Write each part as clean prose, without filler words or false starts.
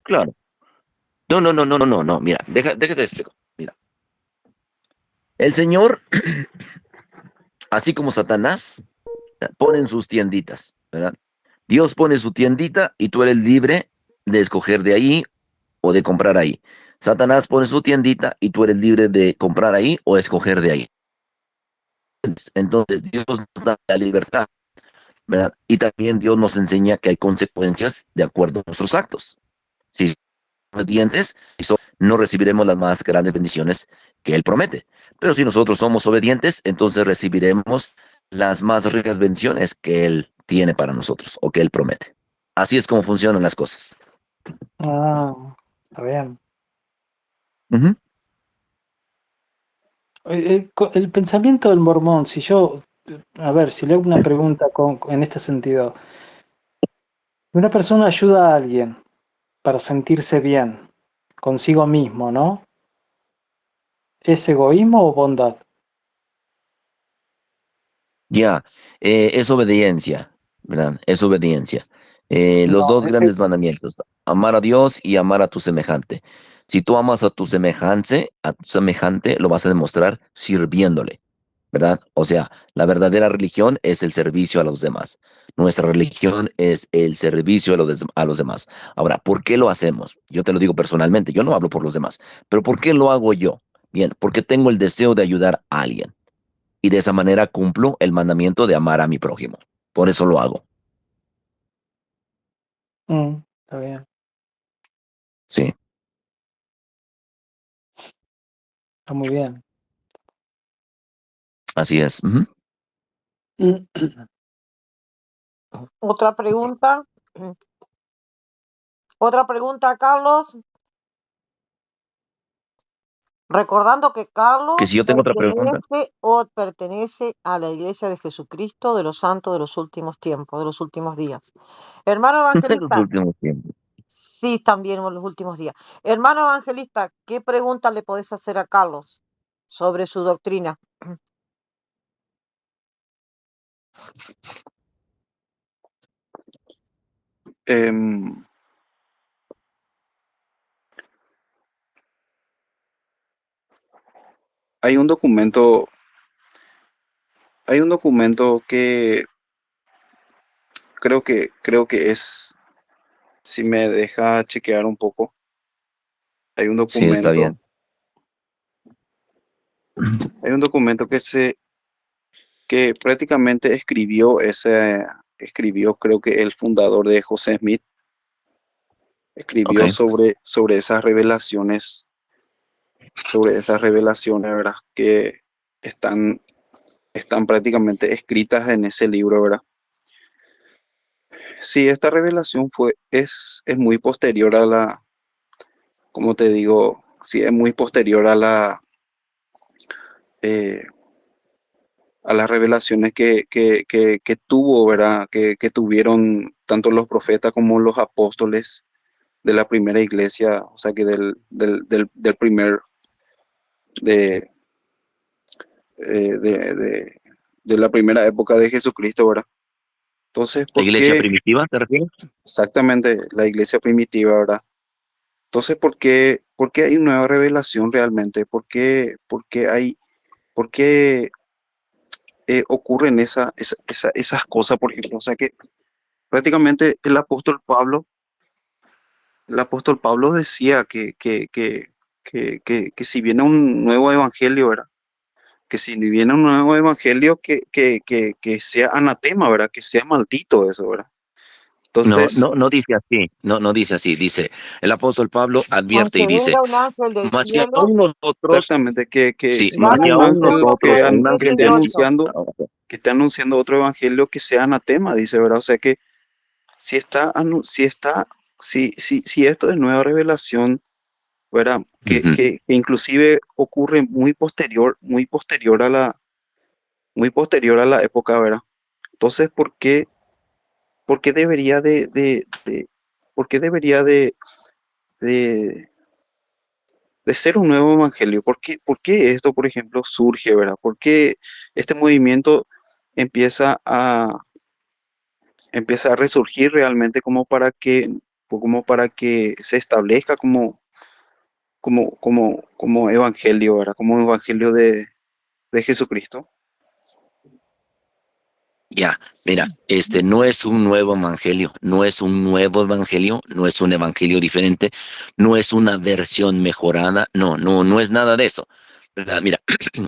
Claro. No, no, no, no, no, no, no. Mira, déjate explico. Mira, el Señor, así como Satanás, pone en sus tienditas, ¿verdad? Dios pone su tiendita y tú eres libre de escoger de ahí o de comprar ahí. Satanás pone su tiendita y tú eres libre de comprar ahí o escoger de ahí. Entonces Dios nos da la libertad, ¿verdad? Y también Dios nos enseña que hay consecuencias de acuerdo a nuestros actos. Si somos obedientes, no recibiremos las más grandes bendiciones que Él promete. Pero si nosotros somos obedientes, entonces recibiremos las más ricas bendiciones que Él tiene para nosotros o que Él promete. Así es como funcionan las cosas. Ah, está bien. Ujú. El pensamiento del mormón, si yo, a ver, si le hago una pregunta en este sentido, una persona ayuda a alguien para sentirse bien consigo mismo, ¿no? ¿Es egoísmo o bondad? Ya, es obediencia, ¿verdad? Es obediencia. Los No, dos grandes mandamientos, amar a Dios y amar a tu semejante. Si tú amas a tu semejante, lo vas a demostrar sirviéndole, ¿verdad? O sea, la verdadera religión es el servicio a los demás. Nuestra religión es el servicio a los demás. Ahora, ¿por qué lo hacemos? Yo te lo digo personalmente, yo no hablo por los demás, pero ¿por qué lo hago yo? Bien, porque tengo el deseo de ayudar a alguien y de esa manera cumplo el mandamiento de amar a mi prójimo. Por eso lo hago. Está bien. Sí, Está muy bien. así es. Ujú. Otra pregunta. Otra pregunta, Carlos. Recordando que Que si Carlos yo tengo otra pregunta, pertenece a la Iglesia de Jesucristo de los Santos de los últimos tiempos, de los últimos días. Hermano en los evangelista, últimos tiempos. sí, también en los últimos días. Hermano evangelista, ¿qué pregunta le podés hacer a Carlos sobre su doctrina? Em, hay un documento, hay un documento que creo que es, si me deja chequear un poco, hay un Sí, está documento, bien. hay un documento que prácticamente escribió creo que el fundador de José Smith, Ok. escribió sobre esas revelaciones, ¿verdad? Que están, están prácticamente escritas en ese libro, ¿verdad? Sí, esta revelación es muy posterior como te digo, sí, es muy posterior eh, a las revelaciones que tuvo, ¿verdad? Que tuvieron tanto los profetas como los apóstoles de la primera iglesia, o sea que del primer, de, de la primera época de Jesucristo, ¿verdad? Entonces, ¿La ¿por iglesia qué primitiva te refieres? exactamente la iglesia primitiva, ¿verdad? Entonces, ¿por qué hay una nueva revelación realmente? ¿Por qué ocurren esas cosas, por ejemplo? O sea que prácticamente el apóstol Pablo decía que si viene un nuevo evangelio, ¿verdad? Que si viene un nuevo evangelio que sea anatema, ¿verdad? Que sea maldito eso, ¿verdad? No, Entonces, no, no dice así. No, no dice así. Dice, el apóstol Pablo advierte Aunque y dice, venga un ángel del mas si cielo, aún nosotros, exactamente, que sí, si mas viene si dale un aún ángel consuelo nosotros, por un el ángel que esté del territorio. anunciando, que esté anunciando otro evangelio que sea anatema, dice, ¿verdad? O sea que si está, si esto es nueva revelación, ¿verdad? Que, Ujú. que, que inclusive ocurre muy posterior a la época, ¿verdad? Entonces, ¿por qué debería por qué debería de, de ser un nuevo evangelio? ¿Por qué esto, por ejemplo, surge, ¿verdad? ¿Por qué este movimiento empieza a, empieza a resurgir realmente como para que como para que se establezca como evangelio, ¿verdad? Como evangelio de Jesucristo. Ya, mira, este no es un nuevo evangelio, no es un nuevo evangelio, no es un evangelio diferente, no es una versión mejorada, no es nada de eso, ¿verdad? Mira,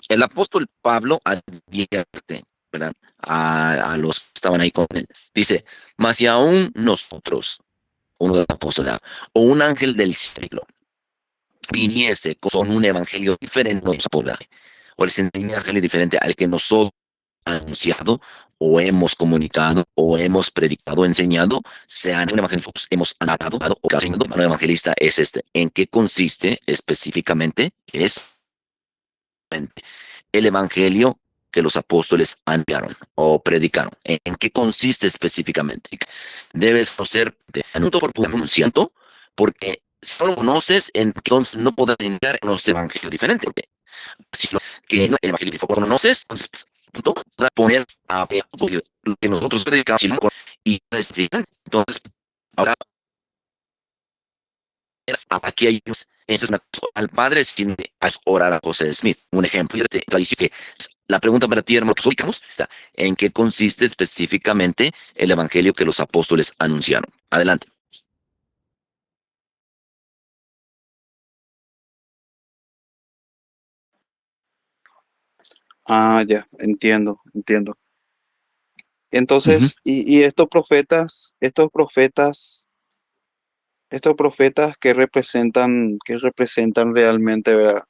el apóstol Pablo advierte, ¿verdad? A los que estaban ahí con él. Dice, mas si aún nosotros, uno de los apóstoles, o un ángel del cielo, viniese con un evangelio diferente, no nos apodera, o les enseñase un evangelio diferente al que nosotros anunciado o hemos comunicado o hemos predicado, enseñado, sean un evangelio, hemos narrado o enseñado. Un evangelista es este. ¿En qué consiste específicamente? Es el evangelio que los apóstoles anunciaron o predicaron. ¿En qué consiste específicamente? Debes conocer de anunciando por anunciando, porque si no lo conoces, entonces no podrás iniciar en los evangelios diferentes. Si lo que el evangelio no conoces, entonces punto, para poner a ver lo que nosotros predicamos y es diferente. Entonces, ahora aquí hay esa es una cosa al padre sin orar a José Smith. Un ejemplo, y te dice que la pregunta para ti, hermano, que ubicamos, o sea, ¿en qué consiste específicamente el evangelio que los apóstoles anunciaron? Adelante. Ah, ya, entiendo. Ujú. Entonces, y estos profetas que representan realmente, ¿verdad?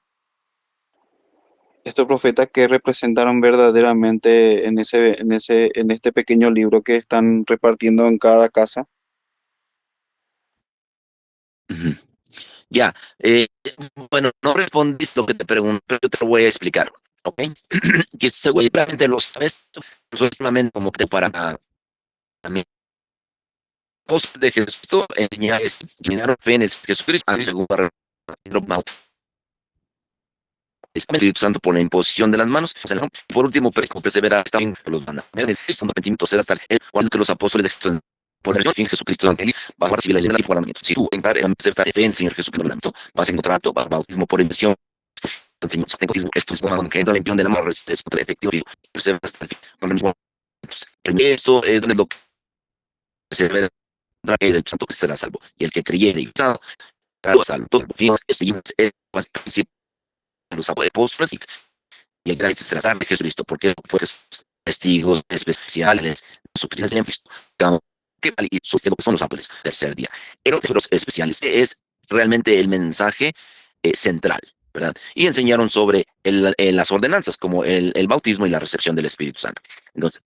Estos profetas que representaron verdaderamente en este pequeño libro que están repartiendo en cada casa. Ujú. Ya, bueno, no respondiste lo que te pregunté, pero yo te lo voy a explicar, ¿ok? Que seguramente lo sabes, eso es solamente como que para mí. Voz de Jesucristo enseñaron fe en Jesucristo, según el Espíritu Santo por la imposición de las manos. Y por último, perseverar también por los mandamientos. El arrepentimiento será hasta el cuando que los apóstoles de Jesús por el fin Jesucristo evangelio vas a recibir la ley y mandamientos. Si tú entrar en aceptar fe en el Señor Jesucristo, vas a encontrar tu bautismo por inmersión. Esto es como que la emisión del amor es efectivo y persevera hasta el fin. Con el mismo, eso es lo que se ve el santo que será salvo. Y el que creyere y salvo, salvo. Todo esto es más principio de los apóstoles y gracias será salvo de Jesucristo, porque fue testigos especiales, sus doctrinas de Cristo, que y sufriendo que son los apóstoles, tercer día. Pero los especiales es realmente el mensaje central, ¿verdad? Y enseñaron sobre las ordenanzas, como el bautismo y la recepción del Espíritu Santo. Entonces,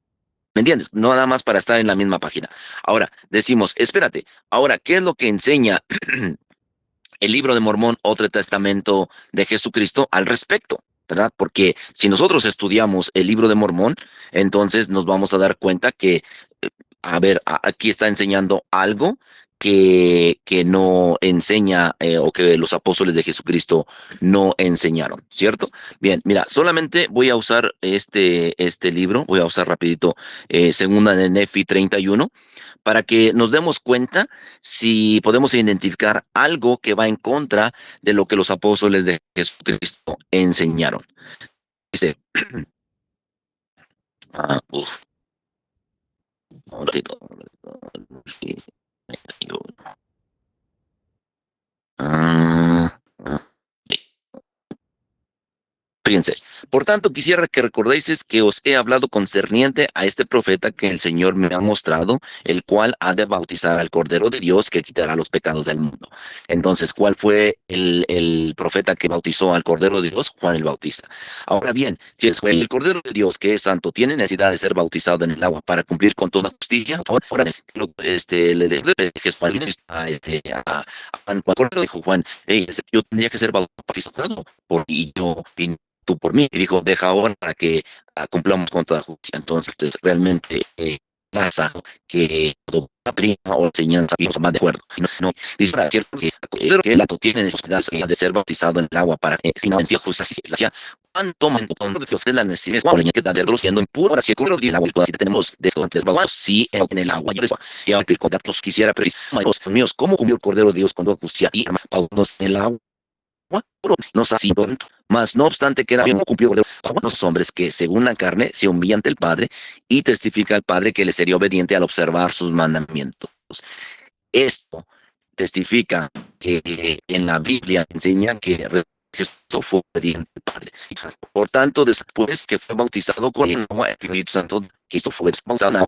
¿me entiendes? No nada más para estar en la misma página. Ahora, decimos, espérate, ahora, ¿qué es lo que enseña el libro de Mormón, otro testamento de Jesucristo al respecto? ¿Verdad? Porque si nosotros estudiamos el libro de Mormón, entonces nos vamos a dar cuenta que a ver, aquí está enseñando algo que no enseña o que los apóstoles de Jesucristo no enseñaron, ¿cierto? Bien, mira, solamente voy a usar este libro, voy a usar rapidito segunda de Nefi 31 para que nos demos cuenta si podemos identificar algo que va en contra de lo que los apóstoles de Jesucristo enseñaron. Dice, uf, un ratito. Ah, ah, Fíjense, por tanto, quisiera que recordéis que os he hablado concerniente a este profeta que el Señor me ha mostrado, el cual ha de bautizar al Cordero de Dios que quitará los pecados del mundo. Entonces, ¿cuál fue el profeta que bautizó al Cordero de Dios? Juan el Bautista. Ahora bien, si el Cordero de Dios, que es santo, tiene necesidad de ser bautizado en el agua para cumplir con toda justicia, ahora Jesús a Juan, cuando dijo Juan, hey, yo tendría que ser bautizado por y yo vine tú por mí. Y dijo, deja ahora para que cumplamos con toda justicia. Entonces, realmente pasa que todo prima o enseñanza no más de acuerdo. No, dice para cierto que el acto tiene necesidad de ser bautizado en el agua para que financiar justicia. ¿Cuánto más de Dios es la necesidad? Cuando que está siendo impuro, ahora sí ocurre el agua, así tenemos de estos antes baguanos, sí, en el agua. Yo les voy a pedir contactos, quisiera precisar, Dios míos, ¿cómo cumplió el Cordero de Dios cuando justicia y paunos en el agua? No sé, mas no obstante que era bien cumplido los hombres que según la carne se humillan ante el Padre y testifica al Padre que le sería obediente al observar sus mandamientos. Esto testifica que en la Biblia enseña que Jesús fue obediente al Padre. Por tanto, después que fue bautizado con el agua, el Espíritu Santo, Cristo fue bautizado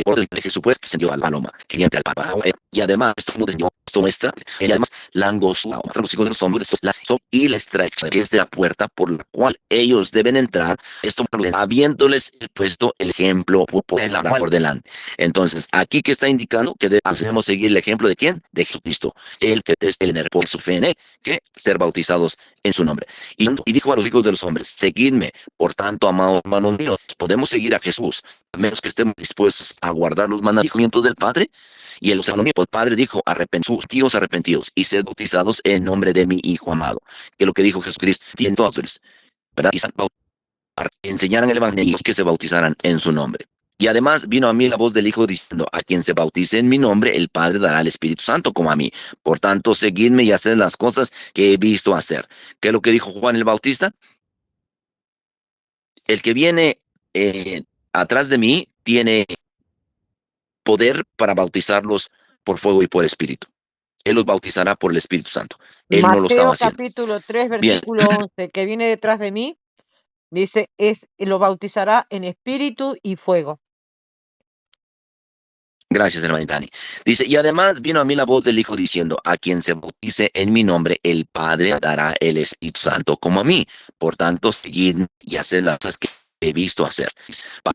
por el Jesús, pues, que se dio a la loma, que al Papa. Y además, esto muestra, y además, la angostura, los hijos de los hombres, y la estrecha, que es de la puerta por la cual ellos deben entrar, esto habiéndoles puesto el ejemplo por delante. Entonces, aquí que está indicando que debemos seguir el ejemplo de quién? De Jesucristo, el que es el por su fe en él, que ser bautizados en su nombre. Y dijo a los hijos de los hombres, seguidme, por tanto, amados hermanos míos, podemos seguir a Jesús, a menos que estemos dispuestos a guardar los mandamientos del Padre. Y el Padre dijo, arrepentidos, arrepentidos, y sed bautizados en nombre de mi Hijo amado. Que es lo que dijo Jesucristo. Y entonces, ¿verdad? Y enseñaran el evangelio, que se bautizaran en su nombre. Y además vino a mí la voz del Hijo diciendo, a quien se bautice en mi nombre, el Padre dará el Espíritu Santo como a mí. Por tanto, seguidme y haced las cosas que he visto hacer. ¿Qué es lo que dijo Juan el Bautista? El que viene atrás de mí tiene poder para bautizarlos por fuego y por Espíritu. Él los bautizará por el Espíritu Santo. Él no lo estaba Mateo haciendo. capítulo 3, Bien, versículo 11, que viene detrás de mí, dice, lo bautizará en espíritu y fuego. gracias, hermano Dani. Dice, y además vino a mí la voz del Hijo diciendo, a quien se bautice en mi nombre, el Padre dará el Espíritu Santo como a mí. Por tanto, seguid y haced las cosas que he visto hacer.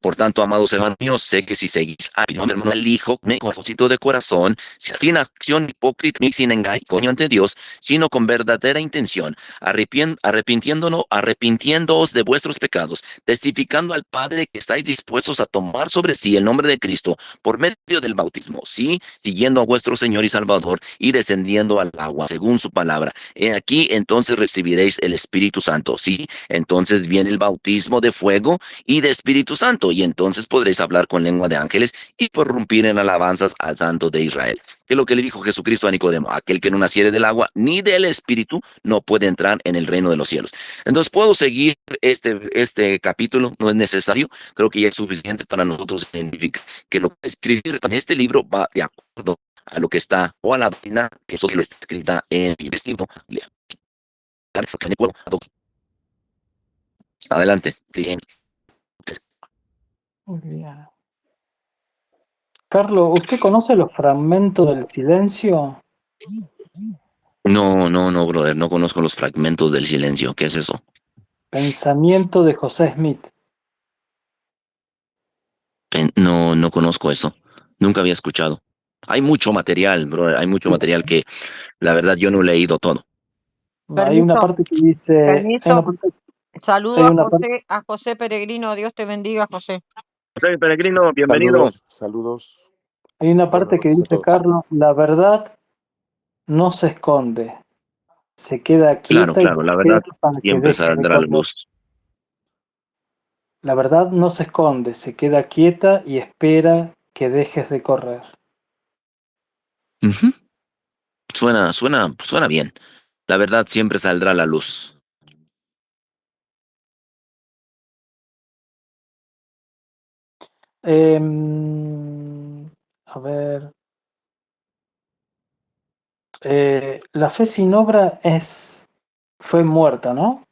Por tanto, amados hermanos míos, sé que si seguís a mi nombre, hermano, el Hijo, me concito de corazón, sin acción hipócrita ni sin engaño ante Dios, sino con verdadera intención, arrepintiéndoos de vuestros pecados, testificando al Padre que estáis dispuestos a tomar sobre sí el nombre de Cristo, por medio del bautismo, sí, siguiendo a vuestro Señor y Salvador y descendiendo al agua, según su palabra. He aquí, entonces recibiréis el Espíritu Santo, sí, entonces viene el bautismo de fuego y de Espíritu Santo, y entonces podréis hablar con lengua de ángeles y prorrumpir en alabanzas al Santo de Israel. ¿Qué es lo que le dijo Jesucristo a Nicodemo? Aquel que no naciere del agua ni del Espíritu no puede entrar en el reino de los cielos. Entonces, puedo seguir este capítulo, no es necesario, creo que ya es suficiente para nosotros identificar que lo que escribir en este libro va de acuerdo a lo que está, o a la doctrina que eso lo está escrita en el vestido. Adelante. Muy bien. Carlos, ¿usted conoce los fragmentos del silencio? No, brother, no conozco los fragmentos del silencio. ¿Qué es eso? Pensamiento de José Smith. No conozco eso. Nunca había escuchado. Hay mucho material, brother. Hay mucho material que la verdad yo no he leído todo. Hay una Permiso, parte que dice, permiso. Saludo hay una parte, A José Peregrino. Dios te bendiga, José. José Peregrino, bienvenido. Saludos. hay una Buenas parte que noches a dice, todos. Carlos, la verdad no se esconde, se queda Claro, quieta y la verdad espera para que siempre deje de saldrá a la correr. luz. La verdad no se esconde, se queda quieta y espera que dejes de correr. Ujú. Suena bien. La verdad siempre saldrá a la luz. A ver, la fe sin obra fue muerta, ¿no?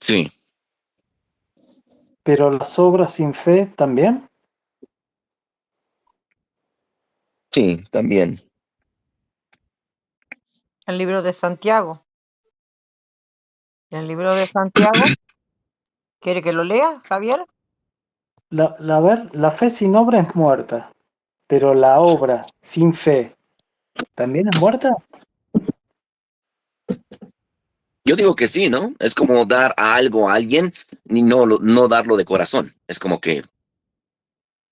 Sí, Pero las obras sin fe también. sí, también. El libro de Santiago. El libro de Santiago. ¿Quiere que lo lea, Javier? La fe sin obra es muerta, pero la obra sin fe también es muerta. Yo digo que sí, ¿no? Es como dar a algo a alguien y no darlo de corazón. Es como que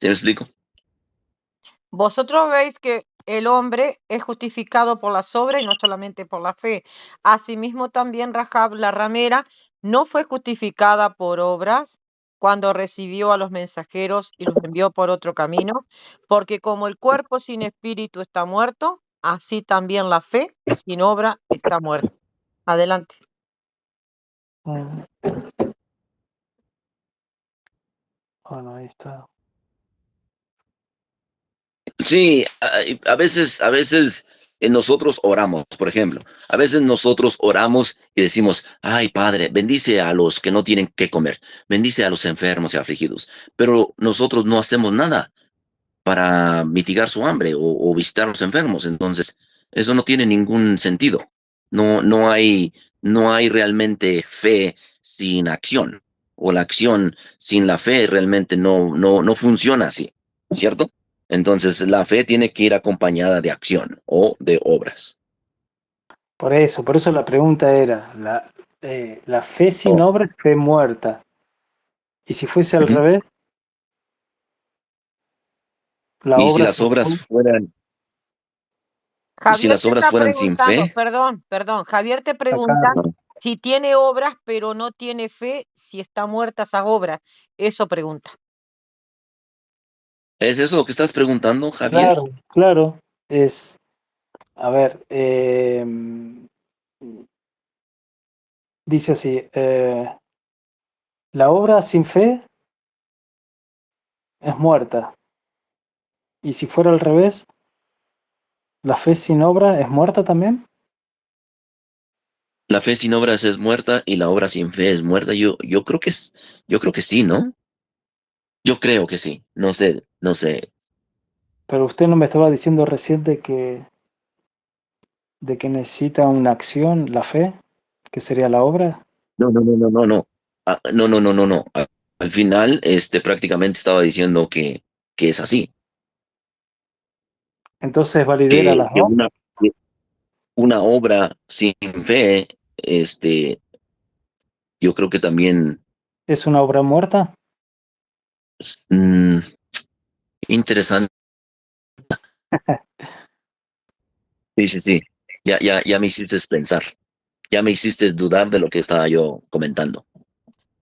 ¿Sí me explico? Vosotros veis que el hombre es justificado por las obras y no solamente por la fe. Asimismo, también Rahab la ramera no fue justificada por obras cuando recibió a los mensajeros y los envió por otro camino, porque como el cuerpo sin espíritu está muerto, así también la fe sin obra está muerta. Adelante. Mm, Bueno, ahí está. Sí, a veces nosotros oramos, por ejemplo, a veces nosotros oramos y decimos, ay Padre, bendice a los que no tienen que comer, bendice a los enfermos y afligidos, pero nosotros no hacemos nada para mitigar su hambre o visitar a los enfermos, entonces eso no tiene ningún sentido. No, no hay realmente fe sin acción, o la acción sin la fe realmente no funciona así, ¿cierto? Entonces la fe tiene que ir acompañada de acción o de obras. Por eso la pregunta era, la fe sin Oh, obra es fe muerta. Y si fuese al ujú. revés, la Y si obra las sin obras fe. fueran, y si Javier las te obras está fueran sin preguntando, fe, perdón, Javier te Acá, pregunta si tiene obras pero no tiene fe, si está muerta esas obras. Eso pregunta. ¿es eso lo que estás preguntando, Javier? claro, claro, es, a ver, dice así, la obra sin fe es muerta. Y si fuera al revés, la fe sin obra es muerta también. La fe sin obras es muerta y la obra sin fe es muerta. Yo creo que sí, ¿no? Yo creo que sí. No sé, no sé. Pero usted no me estaba diciendo recién de que necesita una acción, la fe, que sería la obra. No. No. Al final, prácticamente estaba diciendo que es así. Entonces validera las Que dos. una obra sin fe, yo creo que también ¿Es una obra muerta? es interesante. Sí. Ya me hiciste pensar. Ya me hiciste dudar de lo que estaba yo comentando,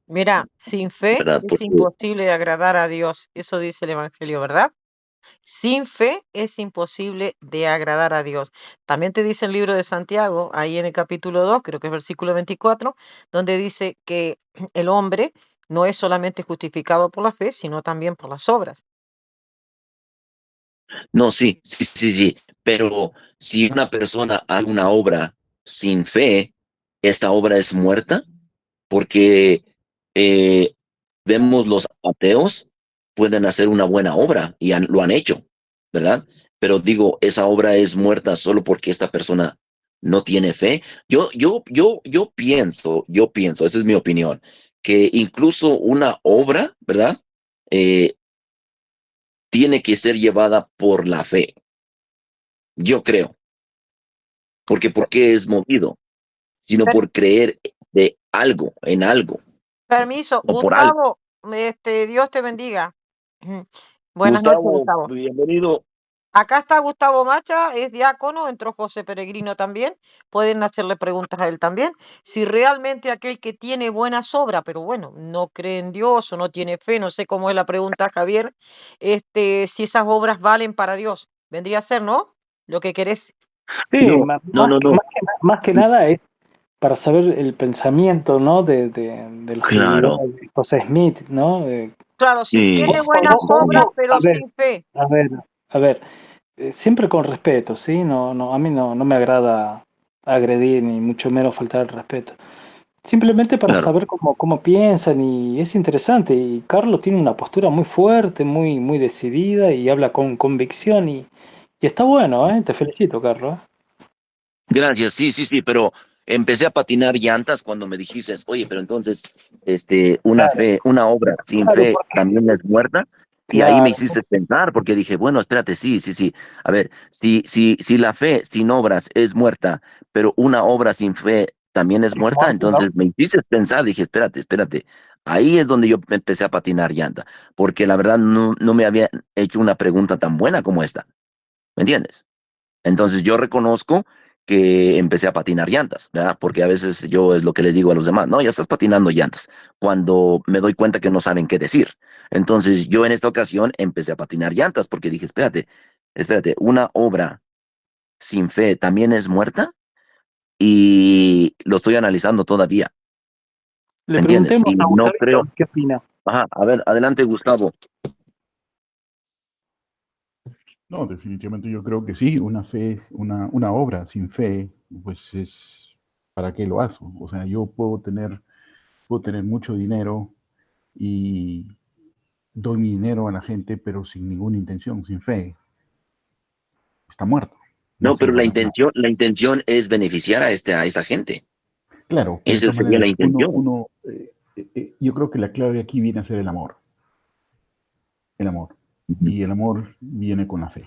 Mira, sin fe ¿verdad? es Porque, imposible de agradar a Dios. Eso dice el Evangelio, ¿verdad? Sin fe es imposible de agradar a Dios. También te dice el libro de Santiago, ahí en el capítulo 2, creo que es versículo 24, donde dice que el hombre no es solamente justificado por la fe, sino también por las obras. no, sí. Pero si una persona hace una obra sin fe, esta obra es muerta, porque eh, vemos los ateos pueden hacer una buena obra y lo han hecho, ¿verdad? Pero digo, esa obra es muerta solo porque esta persona no tiene fe. Yo pienso, esa es mi opinión, que incluso una obra, ¿verdad? Eh, tiene que ser llevada por la fe, yo creo, porque ¿por qué es movido? Sino Per- por creer de algo, en algo, Permiso, o por algo. Gustavo, Dios te bendiga. Buenas noches, Gustavo, Gustavo. bienvenido. Acá está Gustavo Macha, es diácono, entró José Peregrino también, pueden hacerle preguntas a él también. Si realmente aquel que tiene buenas obras, pero bueno, no cree en Dios o no tiene fe, no sé cómo es la pregunta, Javier, si esas obras valen para Dios, vendría a ser, ¿no? Lo que querés. Sí, No, no. más que nada es para saber el pensamiento, ¿no? De los Claro. seguidores de José Smith, ¿no? Claro, si Sí, tiene buenas obras, sí. pero sin fe. A ver, a ver, siempre con respeto, ¿sí? A mí no me agrada agredir ni mucho menos faltar el respeto. Simplemente para Claro. saber cómo piensan y es interesante. Y Carlos tiene una postura muy fuerte, muy decidida y habla con convicción y está bueno, ¿eh? Te felicito, Carlos. Gracias, sí, pero empecé a patinar llantas cuando me dijiste, oye, pero entonces, Claro, una obra sin claro, fe también es muerta. Y ahí me claro, hiciste pensar, porque dije, bueno, espérate, sí. A ver, si la fe sin obras es muerta, pero una obra sin fe también es es muerta, muerto, ¿no? entonces me hiciste pensar, dije, espérate, Ahí es donde yo empecé a patinar llanta, porque la verdad no me había hecho una pregunta tan buena como esta, ¿me entiendes? Entonces yo reconozco que empecé a patinar llantas, ¿verdad? Porque a veces yo es lo que les digo a los demás, no, ya estás patinando llantas, cuando me doy cuenta que no saben qué decir. Entonces yo en esta ocasión empecé a patinar llantas porque dije, espérate, una obra sin fe también es muerta y lo estoy analizando todavía, Le ¿me entiendes? preguntemos Y a no creo, Gustavito qué opina. ajá, a ver, adelante Gustavo. No, definitivamente yo creo que sí, una fe, una obra sin fe, pues es, ¿para qué lo hago? O sea, yo puedo tener mucho dinero y doy mi dinero a la gente, pero sin ninguna intención, sin fe. Está muerto, no No, pero sirve de nada. la intención es beneficiar a esta gente. Claro, pero de Esa todas sería la maneras, intención. yo creo que la clave aquí viene a ser el amor. El amor. Ujú. Y el amor viene con la fe.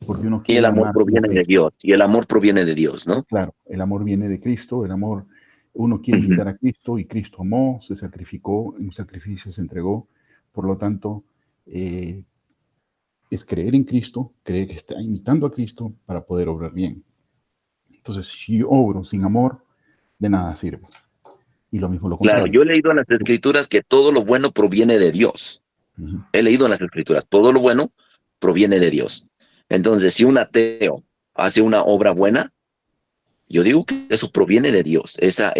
Porque uno Y el quiere amor amar como proviene de Cristo. Dios, y el amor proviene de Dios, ¿no? Claro, el amor viene de Cristo, el amor, uno quiere Ujú. imitar a Cristo y Cristo amó, se sacrificó, en un sacrificio se entregó. Por lo tanto, eh, es creer en Cristo, creer que está imitando a Cristo para poder obrar bien. Entonces, si yo obro sin amor, de nada sirve. Y lo mismo lo Claro, contrario. yo he leído en las escrituras que todo lo bueno proviene de Dios. Ujú. He leído en las escrituras, todo lo bueno proviene de Dios. Entonces, si un ateo hace una obra buena, yo digo que eso proviene de Dios. Esa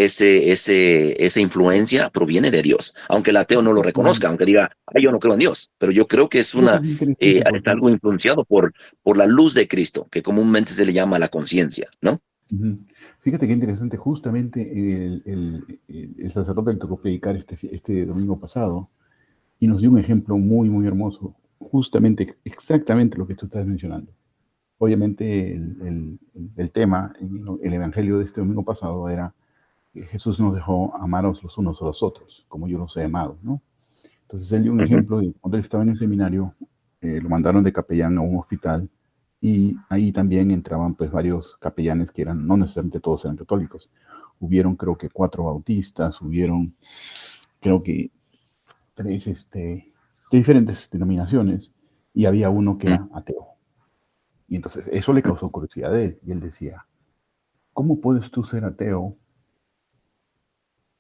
influencia proviene de Dios. Aunque el ateo no lo reconozca, aunque diga, ay, yo no creo en Dios. Pero yo creo que Fíjate qué interesante, es porque algo influenciado por la luz de Cristo, que comúnmente se le llama la conciencia, ¿no? ujú, fíjate qué interesante, justamente el sacerdote le tocó predicar este domingo pasado y nos dio un ejemplo muy, muy hermoso, justamente, exactamente lo que tú estás mencionando. Obviamente el tema, el evangelio de este domingo pasado era que Jesús nos dejó amaros los unos a los otros, como yo los he amado, ¿no? Entonces él dio un Ujú, ejemplo de cuando él estaba en el seminario, lo mandaron de capellán a un hospital y ahí también entraban pues varios capellanes que eran, no necesariamente todos eran católicos. Hubieron creo que 4 bautistas, hubieron creo que 3 de diferentes denominaciones y había uno que ujú. era ateo. Y entonces eso le causó curiosidad a él y él decía, ¿cómo puedes tú ser ateo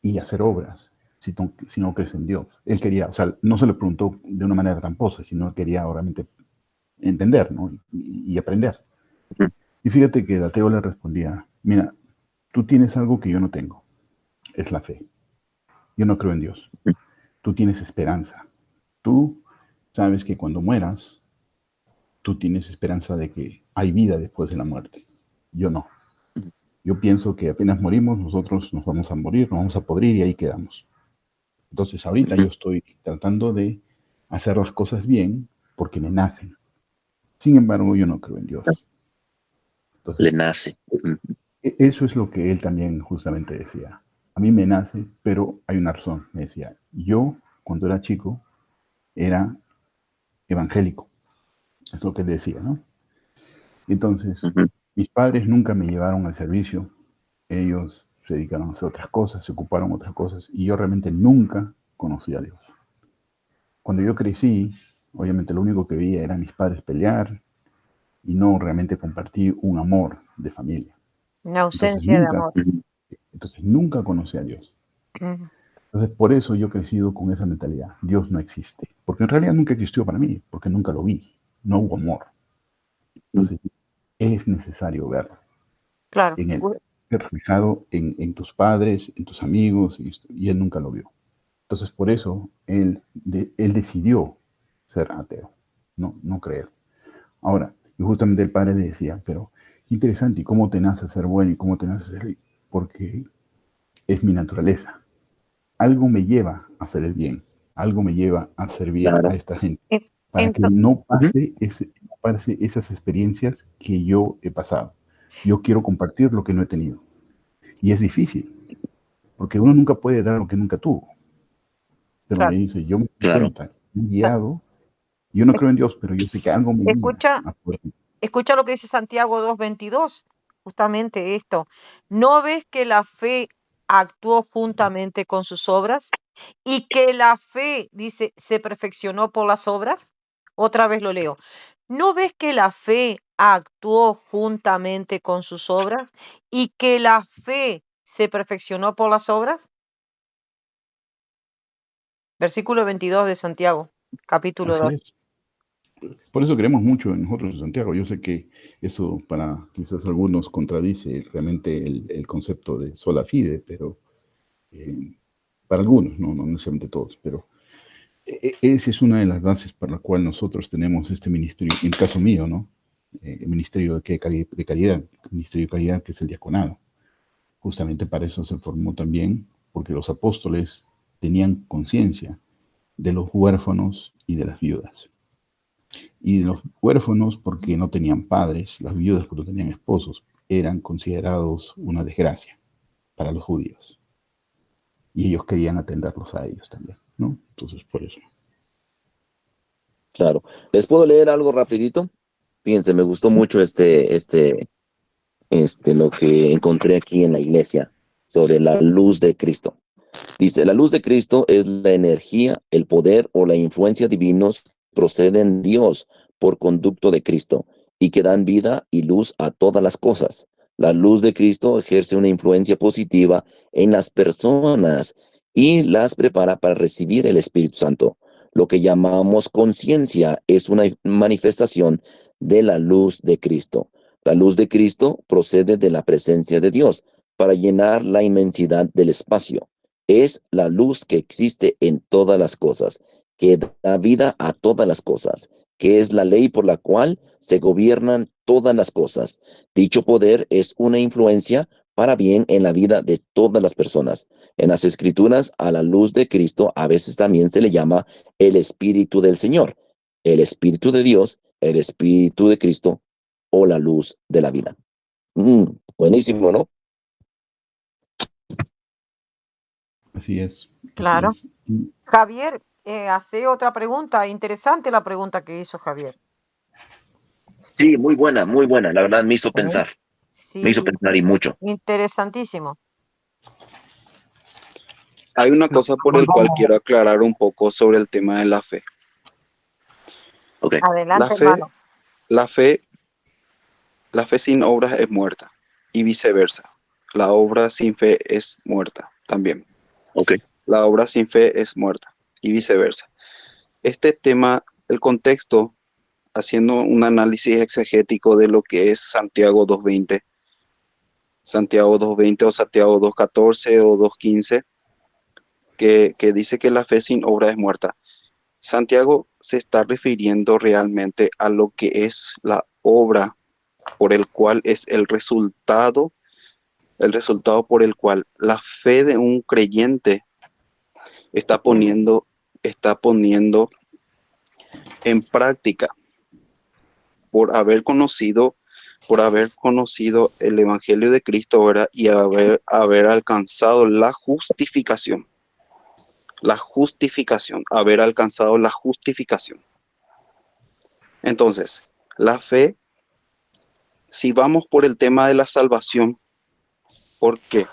y hacer obras si no crees en Dios? Él quería, o sea, no se le preguntó de una manera tramposa, sino quería obviamente entender, ¿no? Y aprender. Y fíjate que el ateo le respondía, mira, tú tienes algo que yo no tengo, es la fe. Yo no creo en Dios. Tú tienes esperanza. Tú sabes que cuando mueras, tú tienes esperanza de que hay vida después de la muerte. Yo no. Yo pienso que apenas morimos, nosotros nos vamos a morir, nos vamos a podrir y ahí quedamos. Entonces ahorita yo estoy tratando de hacer las cosas bien porque me nacen. Sin embargo, yo no creo en Dios. Le Entonces, nace. Ujú. eso es lo que él también justamente decía. A mí me nace, pero hay una razón. Me decía, yo cuando era chico era evangélico. Es lo que él decía, ¿no? Entonces, Ujú. mis padres nunca me llevaron al servicio. Ellos se dedicaron a hacer otras cosas, se ocuparon otras cosas, y yo realmente nunca conocí a Dios. Cuando yo crecí, obviamente lo único que veía era a mis padres pelear y no realmente compartir un amor de familia. Una Entonces ausencia de nunca, amor. Ujú. entonces nunca conocí a Dios. Ujú. Entonces por eso yo he crecido con esa mentalidad. Dios no existe. Porque en realidad nunca existió para mí, porque nunca lo vi. No hubo amor. Entonces es necesario verlo Claro. en él, reflejado en tus padres, en tus amigos, y él nunca lo vio. Entonces, por eso él decidió ser ateo, no creer. Ahora, y justamente el padre le decía, pero qué interesante, ¿y cómo te nace ser bueno y cómo te nace ser rico? Porque es mi naturaleza. Algo me lleva a hacer el bien, algo me lleva a servir a Claro. esta gente, En- para que ento- no Ujú. pase esas experiencias que yo he pasado. Yo quiero compartir lo que no he tenido. Y es difícil, porque uno nunca puede dar lo que nunca tuvo. Pero me claro. dice, yo me doy Claro. cuenta, me he Sa- guiado. Yo no es- creo en Dios, pero yo sé que algo me guía Escucha, a poder. escucha lo que dice Santiago 2:22, justamente esto. ¿No ves que la fe actuó juntamente con sus obras? Y que la fe, dice, se perfeccionó por las obras. Otra vez lo leo. ¿No ves que la fe actuó juntamente con sus obras y que la fe se perfeccionó por las obras? Versículo 22 de Santiago, capítulo Así 2. es. Por eso creemos mucho en nosotros en Santiago. Yo sé que eso para quizás algunos contradice realmente el concepto de sola fide, pero eh, para algunos, no necesariamente todos, pero esa es una de las bases para la cual nosotros tenemos este ministerio, en el caso mío, ¿no? El ministerio de caridad, el ministerio de caridad que es el diaconado. Justamente para eso se formó también, porque los apóstoles tenían conciencia de los huérfanos y de las viudas. Y de los huérfanos porque no tenían padres, las viudas porque no tenían esposos, eran considerados una desgracia para los judíos. Y ellos querían atenderlos a ellos también, ¿no? Entonces, por eso. Claro. ¿Les puedo leer algo rapidito? Fíjense, me gustó mucho lo que encontré aquí en la iglesia sobre la luz de Cristo. Dice, la luz de Cristo es la energía, el poder o la influencia divinos que proceden de Dios por conducto de Cristo y que dan vida y luz a todas las cosas. La luz de Cristo ejerce una influencia positiva en las personas y las prepara para recibir el Espíritu Santo. Lo que llamamos conciencia es una manifestación de la luz de Cristo. La luz de Cristo procede de la presencia de Dios para llenar la inmensidad del espacio. Es la luz que existe en todas las cosas, que da vida a todas las cosas, que es la ley por la cual se gobiernan todas las cosas. Dicho poder es una influencia para bien en la vida de todas las personas. En las Escrituras, a la luz de Cristo a veces también se le llama el Espíritu del Señor, el Espíritu de Dios, el Espíritu de Cristo o la luz de la vida. Buenísimo, ¿no? Así es, así Claro. es. Y Javier, hace otra pregunta. Interesante la pregunta que hizo Javier. Sí, muy buena, muy buena. La verdad me hizo ¿Eh? pensar. Me hizo Sí, pensar y mucho. interesantísimo. Hay una cosa por el cual quiero aclarar un poco sobre el tema de la fe. Ok. La Adelante, fe, hermano. la fe, la fe sin obras es muerta y viceversa. La obra sin fe es muerta también. Ok. La obra sin fe es muerta y viceversa. Este tema, el contexto, haciendo un análisis exegético de lo que es Santiago 2:20 o Santiago 2:14 o 2:15, que dice que la fe sin obra es muerta. Santiago se está refiriendo realmente a lo que es la obra por el cual es el resultado por el cual la fe de un creyente está está poniendo en práctica por por haber conocido el Evangelio de Cristo, ¿verdad? Y haber alcanzado haber alcanzado la justificación. Entonces, la fe, si vamos por el tema de la salvación, ¿por qué?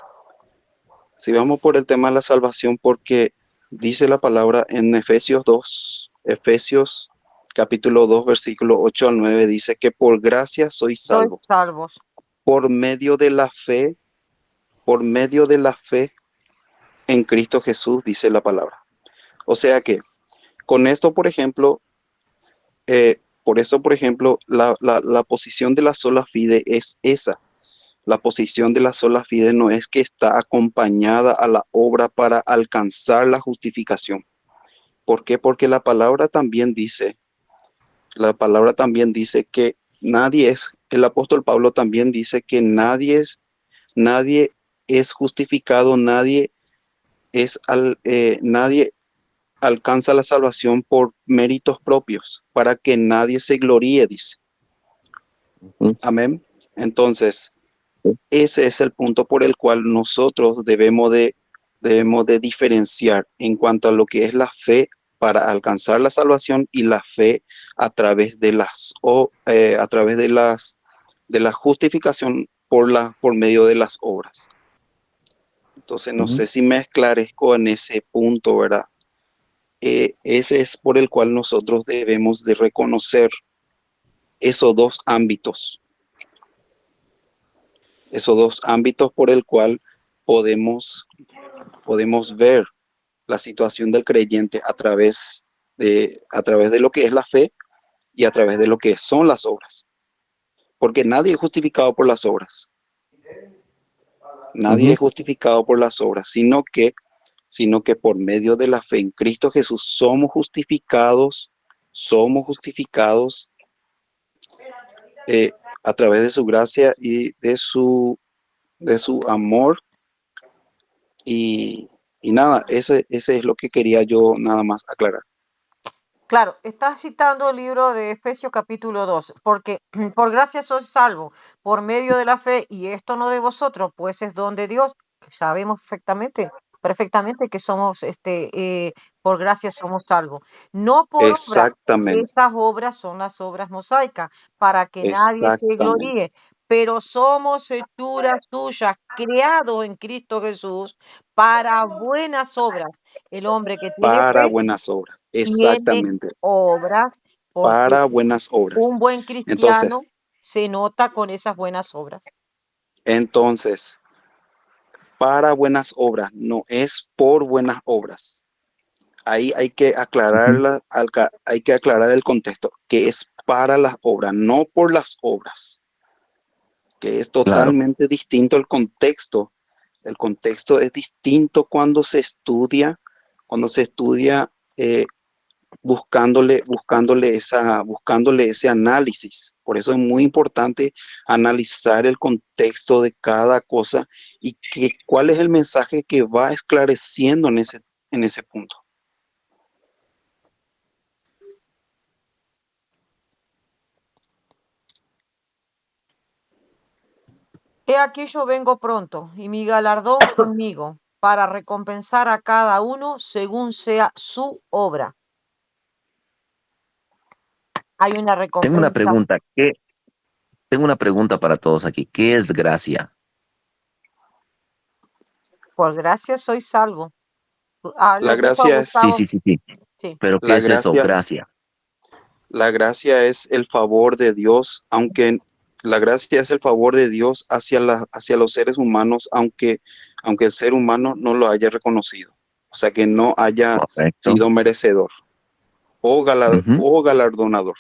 Si vamos por el tema de la salvación, porque dice la palabra en Efesios capítulo 2, versículo 8 al 9, dice que por gracia sois Sois salvos, salvos. por medio de la fe, por medio de la fe en Cristo Jesús, dice la palabra. O sea que con esto, por ejemplo, por eso, por ejemplo, la posición de la sola fide es esa. La posición de la sola fide no es que está acompañada a la obra para alcanzar la justificación. ¿Por qué? Porque la palabra también dice que el apóstol Pablo también dice que nadie es justificado, nadie alcanza la salvación por méritos propios, para que nadie se gloríe, dice. Ujú. Amén. Entonces, ese es el punto por el cual nosotros debemos de diferenciar en cuanto a lo que es la fe para alcanzar la salvación y la fe a través de la justificación por medio de las obras. Entonces, no Ujú. sé si me esclarezco en ese punto, ¿verdad? Ese es por el cual nosotros debemos de reconocer esos dos ámbitos, esos dos ámbitos por el cual podemos, podemos ver la situación del creyente a través de lo que es la fe y a través de lo que son las obras. Porque nadie es justificado por las obras. Nadie Ujú. es justificado por las obras, sino que por medio de la fe en Cristo Jesús somos justificados eh, a través de su gracia y de su amor. Y, y nada, ese es lo que quería yo nada más aclarar. Claro, estás citando el libro de Efesios capítulo 2, porque por gracia sois salvo por medio de la fe, y esto no de vosotros, pues es don de Dios. Sabemos perfectamente que somos, por gracia somos salvos, no por obra. Exactamente, Esas obras son las obras mosaicas, para que nadie se exactamente. gloríe, pero somos hechura suya, creados en Cristo Jesús para buenas obras. El hombre que tiene Para fe buenas obras, tiene exactamente, obras, porque para buenas obras. un buen Entonces, cristiano se nota con esas buenas obras. entonces, para buenas obras, no es por buenas obras. Ahí hay que Ujú. hay que aclarar el contexto, que es para las obras, no por las obras, que es Claro. totalmente distinto el contexto. El contexto es distinto cuando se estudia buscándole ese análisis. Por eso es muy importante analizar el contexto de cada cosa y cuál es el mensaje que va esclareciendo en ese punto. He aquí yo vengo pronto, y mi galardón conmigo, para recompensar a cada uno según sea su obra. Hay una Tengo una recompensa. pregunta. Tengo una pregunta para todos aquí. ¿Qué es gracia? Por gracia soy salvo. La Lo dijo a gracia Sí, Gustavo. sí, es, sí, sí. Sí. Pero ¿qué la es eso? gracia, Gracia. la gracia es el favor de Dios, aunque la gracia es el favor de Dios hacia los seres humanos, aunque el ser humano no lo haya reconocido, o sea que no haya Correcto. sido merecedor Ujú. o galardonador.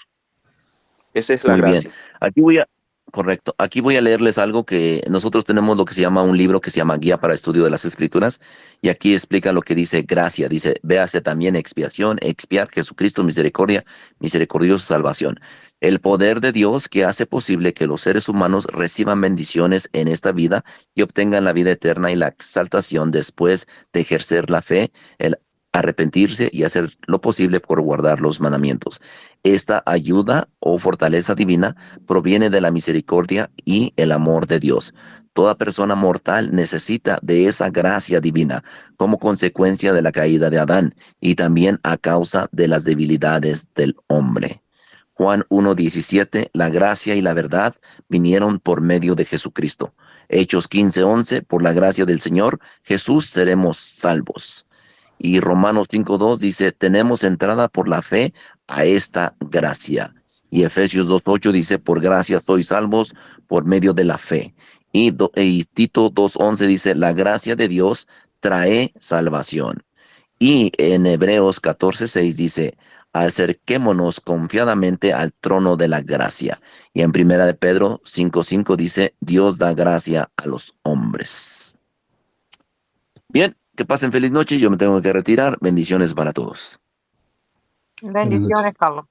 Esa es la Muy bien. gracia. Aquí voy a, correcto. Aquí voy a leerles algo que nosotros tenemos lo que se llama un libro que se llama Guía para Estudio de las Escrituras. Y aquí explica lo que dice gracia. Dice, véase también expiación, expiar, Jesucristo, misericordia, misericordiosa salvación. El poder de Dios que hace posible que los seres humanos reciban bendiciones en esta vida y obtengan la vida eterna y la exaltación después de ejercer la fe, el arrepentirse y hacer lo posible por guardar los mandamientos. Esta ayuda o fortaleza divina proviene de la misericordia y el amor de Dios. Toda persona mortal necesita de esa gracia divina como consecuencia de la caída de Adán y también a causa de las debilidades del hombre. Juan 1:17, la gracia y la verdad vinieron por medio de Jesucristo. Hechos 15:11, por la gracia del Señor Jesús seremos salvos. Y Romanos 5:2 dice, tenemos entrada por la fe a esta gracia. Y Efesios 2:8 dice, por gracia sois salvos por medio de la fe. Y Tito 2:11 dice, la gracia de Dios trae salvación. Y en Hebreos 14:6 dice, acerquémonos confiadamente al trono de la gracia. Y en Primera de Pedro 5:5 dice, Dios da gracia a los hombres. Bien, que pasen feliz noche. Yo me tengo que retirar. Bendiciones para todos. Buenas noches. Bendiciones, Carlos.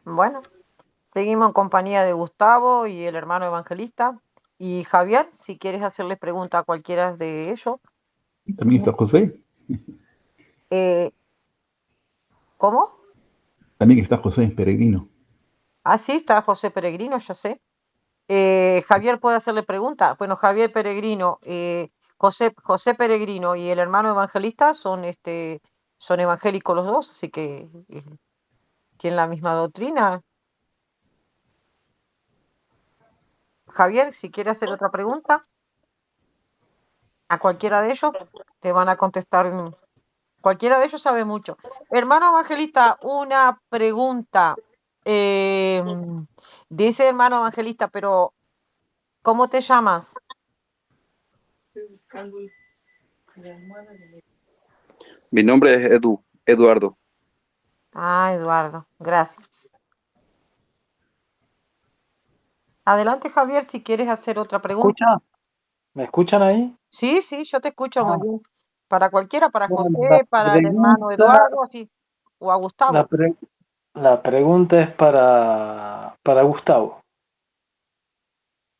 Bueno, seguimos en compañía de Gustavo y el hermano evangelista. Y Javier, si quieres hacerle pregunta a cualquiera de ellos. También está José. Eh, ¿Cómo? También está José, peregrino. Ah, sí, está José Peregrino, ya sé. Javier puede hacerle pregunta. Bueno, Javier Peregrino, José Peregrino y el hermano evangelista son evangélicos los dos, así que tienen la misma doctrina. Javier, si quiere hacer otra pregunta, a cualquiera de ellos te van a contestar. Cualquiera de ellos sabe mucho. Hermano evangelista, una pregunta. Eh, dice hermano evangelista, pero ¿cómo te llamas? Mi nombre es Eduardo. Ah, Eduardo, gracias. Adelante, Javier, si quieres hacer otra pregunta. ¿Escucha? ¿Me escuchan ahí? Sí, sí, yo te escucho muy Ah, bien. Para cualquiera, para bueno, la José, para el hermano pregunta, Eduardo, así, o a la, Gustavo. pre- la pregunta es para Gustavo.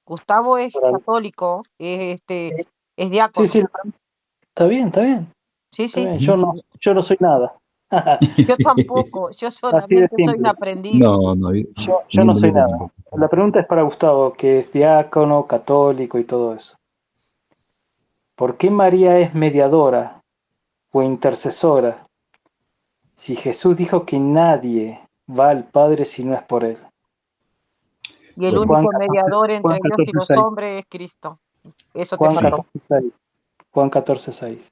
Gustavo es Para- católico, es sí, diácono. sí, está bien, está bien, Sí, está sí. bien. Ujú. Yo no soy nada. Yo tampoco, yo Así de solamente soy un simple. aprendiz. No, no, Yo no soy bienvenido nada. tampoco. La pregunta es para Gustavo, que es diácono, católico y todo eso. ¿Por qué María es mediadora o intercesora si Jesús dijo que nadie va al Padre si no es por él? Y el Bueno, Juan único 14, mediador Juan entre Dios y 14, los 6. hombres es Cristo. Eso te Juan sí, faltó. 14, 6. Juan 14, 6.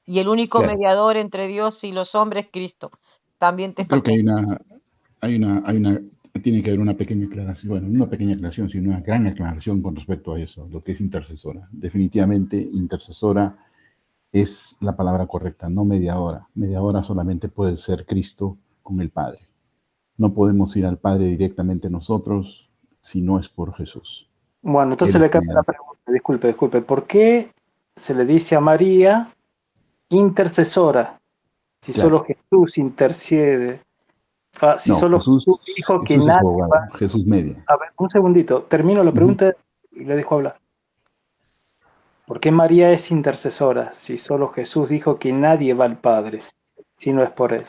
Y el único claro. mediador entre Dios y los hombres es Cristo. También te Creo que faltó. tiene que haber una pequeña aclaración, bueno, no una pequeña aclaración, sino una gran aclaración con respecto a eso, lo que es intercesora. Definitivamente, intercesora es la palabra correcta, no mediadora. Mediadora solamente puede ser Cristo con el Padre. No podemos ir al Padre directamente nosotros si no es por Jesús. Bueno, Él entonces es le cambio la mediador. pregunta. Disculpe. ¿Por qué se le dice a María intercesora si Claro. solo Jesús intercede? Si No, solo Jesús, Jesús dijo que Jesús es nadie va. abogado, Jesús media. A ver, un segundito. Termino la Ujú. pregunta y le dejo hablar. ¿Por qué María es intercesora si solo Jesús dijo que nadie va al Padre si no es por él?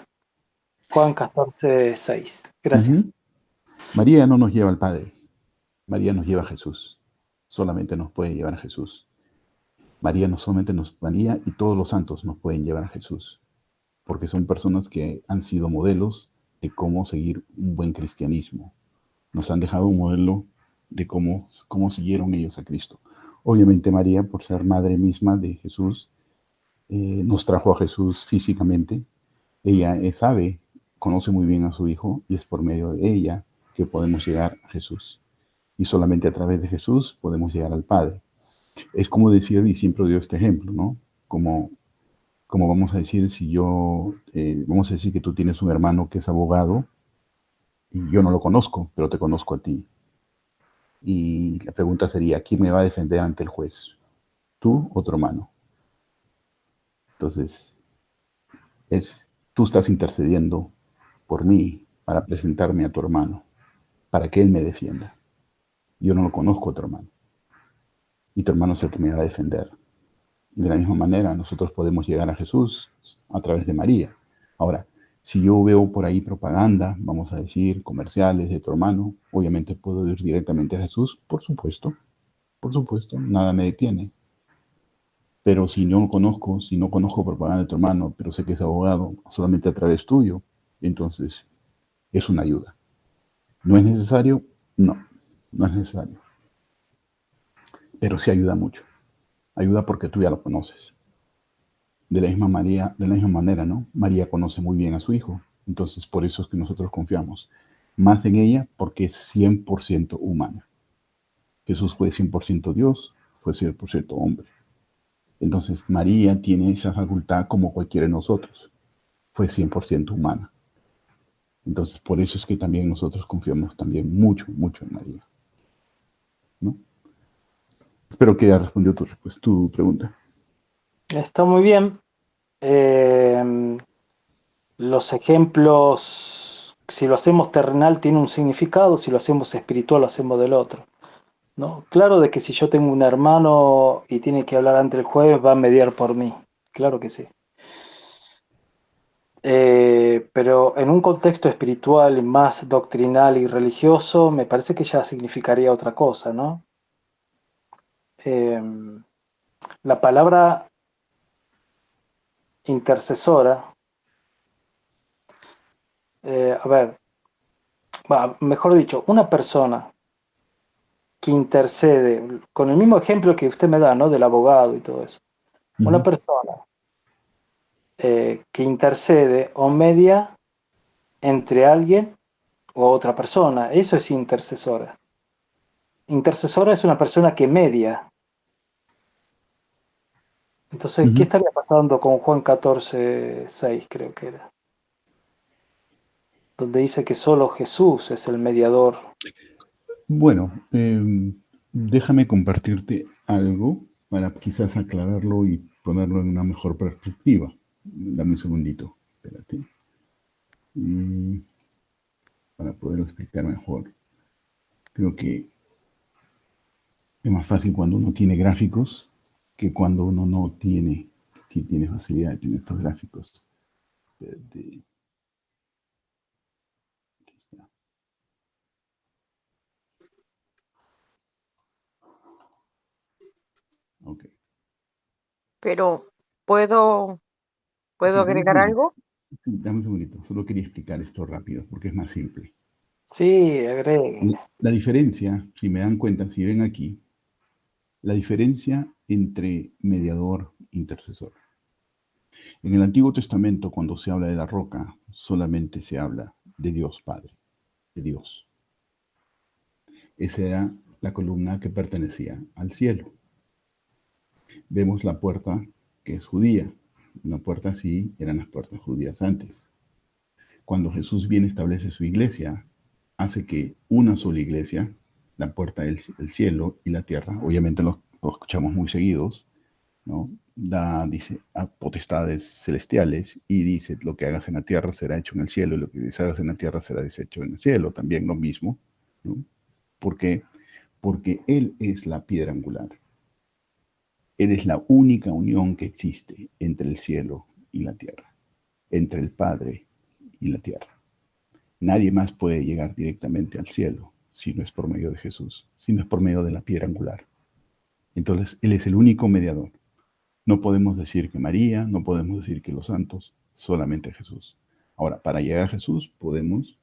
Juan 14, 6. Gracias. Ujú. María no nos lleva al Padre, María nos lleva a Jesús. Solamente nos puede llevar a Jesús. María y todos los santos nos pueden llevar a Jesús, porque son personas que han sido modelos de cómo seguir un buen cristianismo. Nos han dejado un modelo de cómo siguieron ellos a Cristo. Obviamente María, por ser madre misma de Jesús, nos trajo a Jesús físicamente. Ella sabe, conoce muy bien a su Hijo y es por medio de ella que podemos llegar a Jesús. Y solamente a través de Jesús podemos llegar al Padre. Es como decir, y siempre dio este ejemplo, ¿no? Como vamos a decir, vamos a decir que tú tienes un hermano que es abogado y yo no lo conozco, pero te conozco a ti. Y la pregunta sería, ¿quién me va a defender ante el juez? ¿Tú o tu hermano? Entonces, tú estás intercediendo por mí para presentarme a tu hermano, para que él me defienda. Yo no lo conozco a tu hermano. Y tu hermano es el que me va a defender. De la misma manera, nosotros podemos llegar a Jesús a través de María. Ahora, si yo veo por ahí propaganda, vamos a decir, comerciales de tu hermano, obviamente puedo ir directamente a Jesús, por supuesto, nada me detiene. Pero si no conozco propaganda de tu hermano, pero sé que es abogado solamente a través tuyo, entonces es una ayuda. ¿No es necesario? No, no es necesario. Pero sí ayuda mucho. Ayuda porque tú ya lo conoces. De la misma manera, ¿no? María conoce muy bien a su hijo, entonces por eso es que nosotros confiamos más en ella porque es 100% humana. Jesús fue 100% Dios, fue 100% hombre. Entonces María tiene esa facultad como cualquiera de nosotros, fue 100% humana. Entonces por eso es que también nosotros confiamos también mucho, mucho en María, ¿no? Espero que haya respondido tu pregunta. Está muy bien. Eh, los ejemplos, si lo hacemos terrenal, tiene un significado, si lo hacemos espiritual, lo hacemos del otro, ¿no? Claro de que si yo tengo un hermano y tiene que hablar ante el juez, va a mediar por mí. Claro que sí. Pero en un contexto espiritual más doctrinal y religioso, me parece que ya significaría otra cosa, ¿no? Eh, la palabra intercesora, a ver, mejor dicho, una persona que intercede, con el mismo ejemplo que usted me da, ¿no? Del abogado y todo eso. Una persona que intercede o media entre alguien o otra persona, eso es intercesora. Intercesora es una persona que media. Entonces, ¿qué Ujú. estaría pasando con Juan 14:6, creo que era? Donde dice que solo Jesús es el mediador. Bueno, déjame compartirte algo para quizás aclararlo y ponerlo en una mejor perspectiva. Dame un segundito, espérate. Para poder explicar mejor. Creo que es más fácil cuando uno tiene gráficos que cuando uno no tiene facilidad de tener estos gráficos. Espérate, aquí está. Ok. Pero, ¿puedo Sí, dame un agregar segundito. algo? Sí, dame un segundito. Solo quería explicar esto rápido porque es más simple. Sí, agregue. La diferencia, si me dan cuenta, si ven aquí, la diferencia entre mediador e intercesor. En el Antiguo Testamento, cuando se habla de la roca, solamente se habla de Dios Padre, de Dios. Esa era la columna que pertenecía al cielo. Vemos la puerta que es judía. Una puerta así eran las puertas judías antes. Cuando Jesús viene establece su iglesia, hace que una sola iglesia, la puerta del cielo y la tierra, obviamente lo escuchamos muy seguidos, ¿no? Dice, a potestades celestiales y dice, lo que hagas en la tierra será hecho en el cielo y lo que hagas en la tierra será deshecho en el cielo, también lo mismo, ¿no? ¿Por qué? Porque Él es la piedra angular. Él es la única unión que existe entre el cielo y la tierra, entre el Padre y la tierra. Nadie más puede llegar directamente al cielo si no es por medio de Jesús, si no es por medio de la piedra angular. Entonces, Él es el único mediador. No podemos decir que María, no podemos decir que los santos, solamente Jesús. Ahora, para llegar a Jesús podemos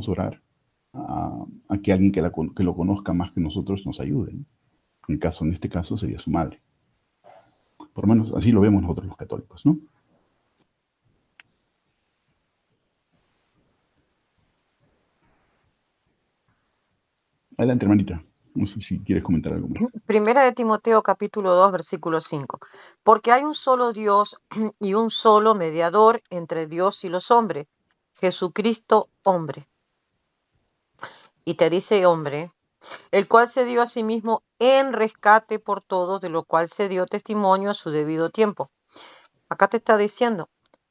orar a que alguien que lo conozca más que nosotros nos ayude, ¿no? En este caso sería su madre. Por lo menos así lo vemos nosotros los católicos, ¿no? Adelante, hermanita. No sé si quieres comentar algo más. Primera de Timoteo capítulo 2 versículo 5. Porque hay un solo Dios y un solo mediador entre Dios y los hombres, Jesucristo hombre. Y te dice hombre, el cual se dio a sí mismo en rescate por todos, de lo cual se dio testimonio a su debido tiempo. Acá te está diciendo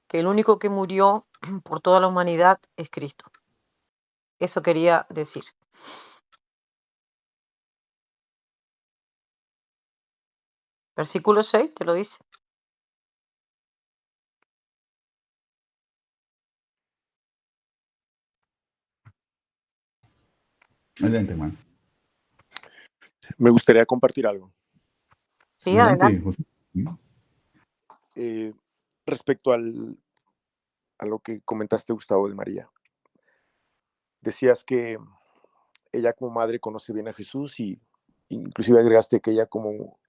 que el único que murió por toda la humanidad es Cristo. Eso quería decir. Versículo 6 te lo dice. Adelante, hermano. Me gustaría compartir algo. Sí, Adelante, adelante. José. ¿Sí? Eh, respecto a lo que comentaste, Gustavo, de María. Decías que ella como madre conoce bien a Jesús y inclusive agregaste que ella como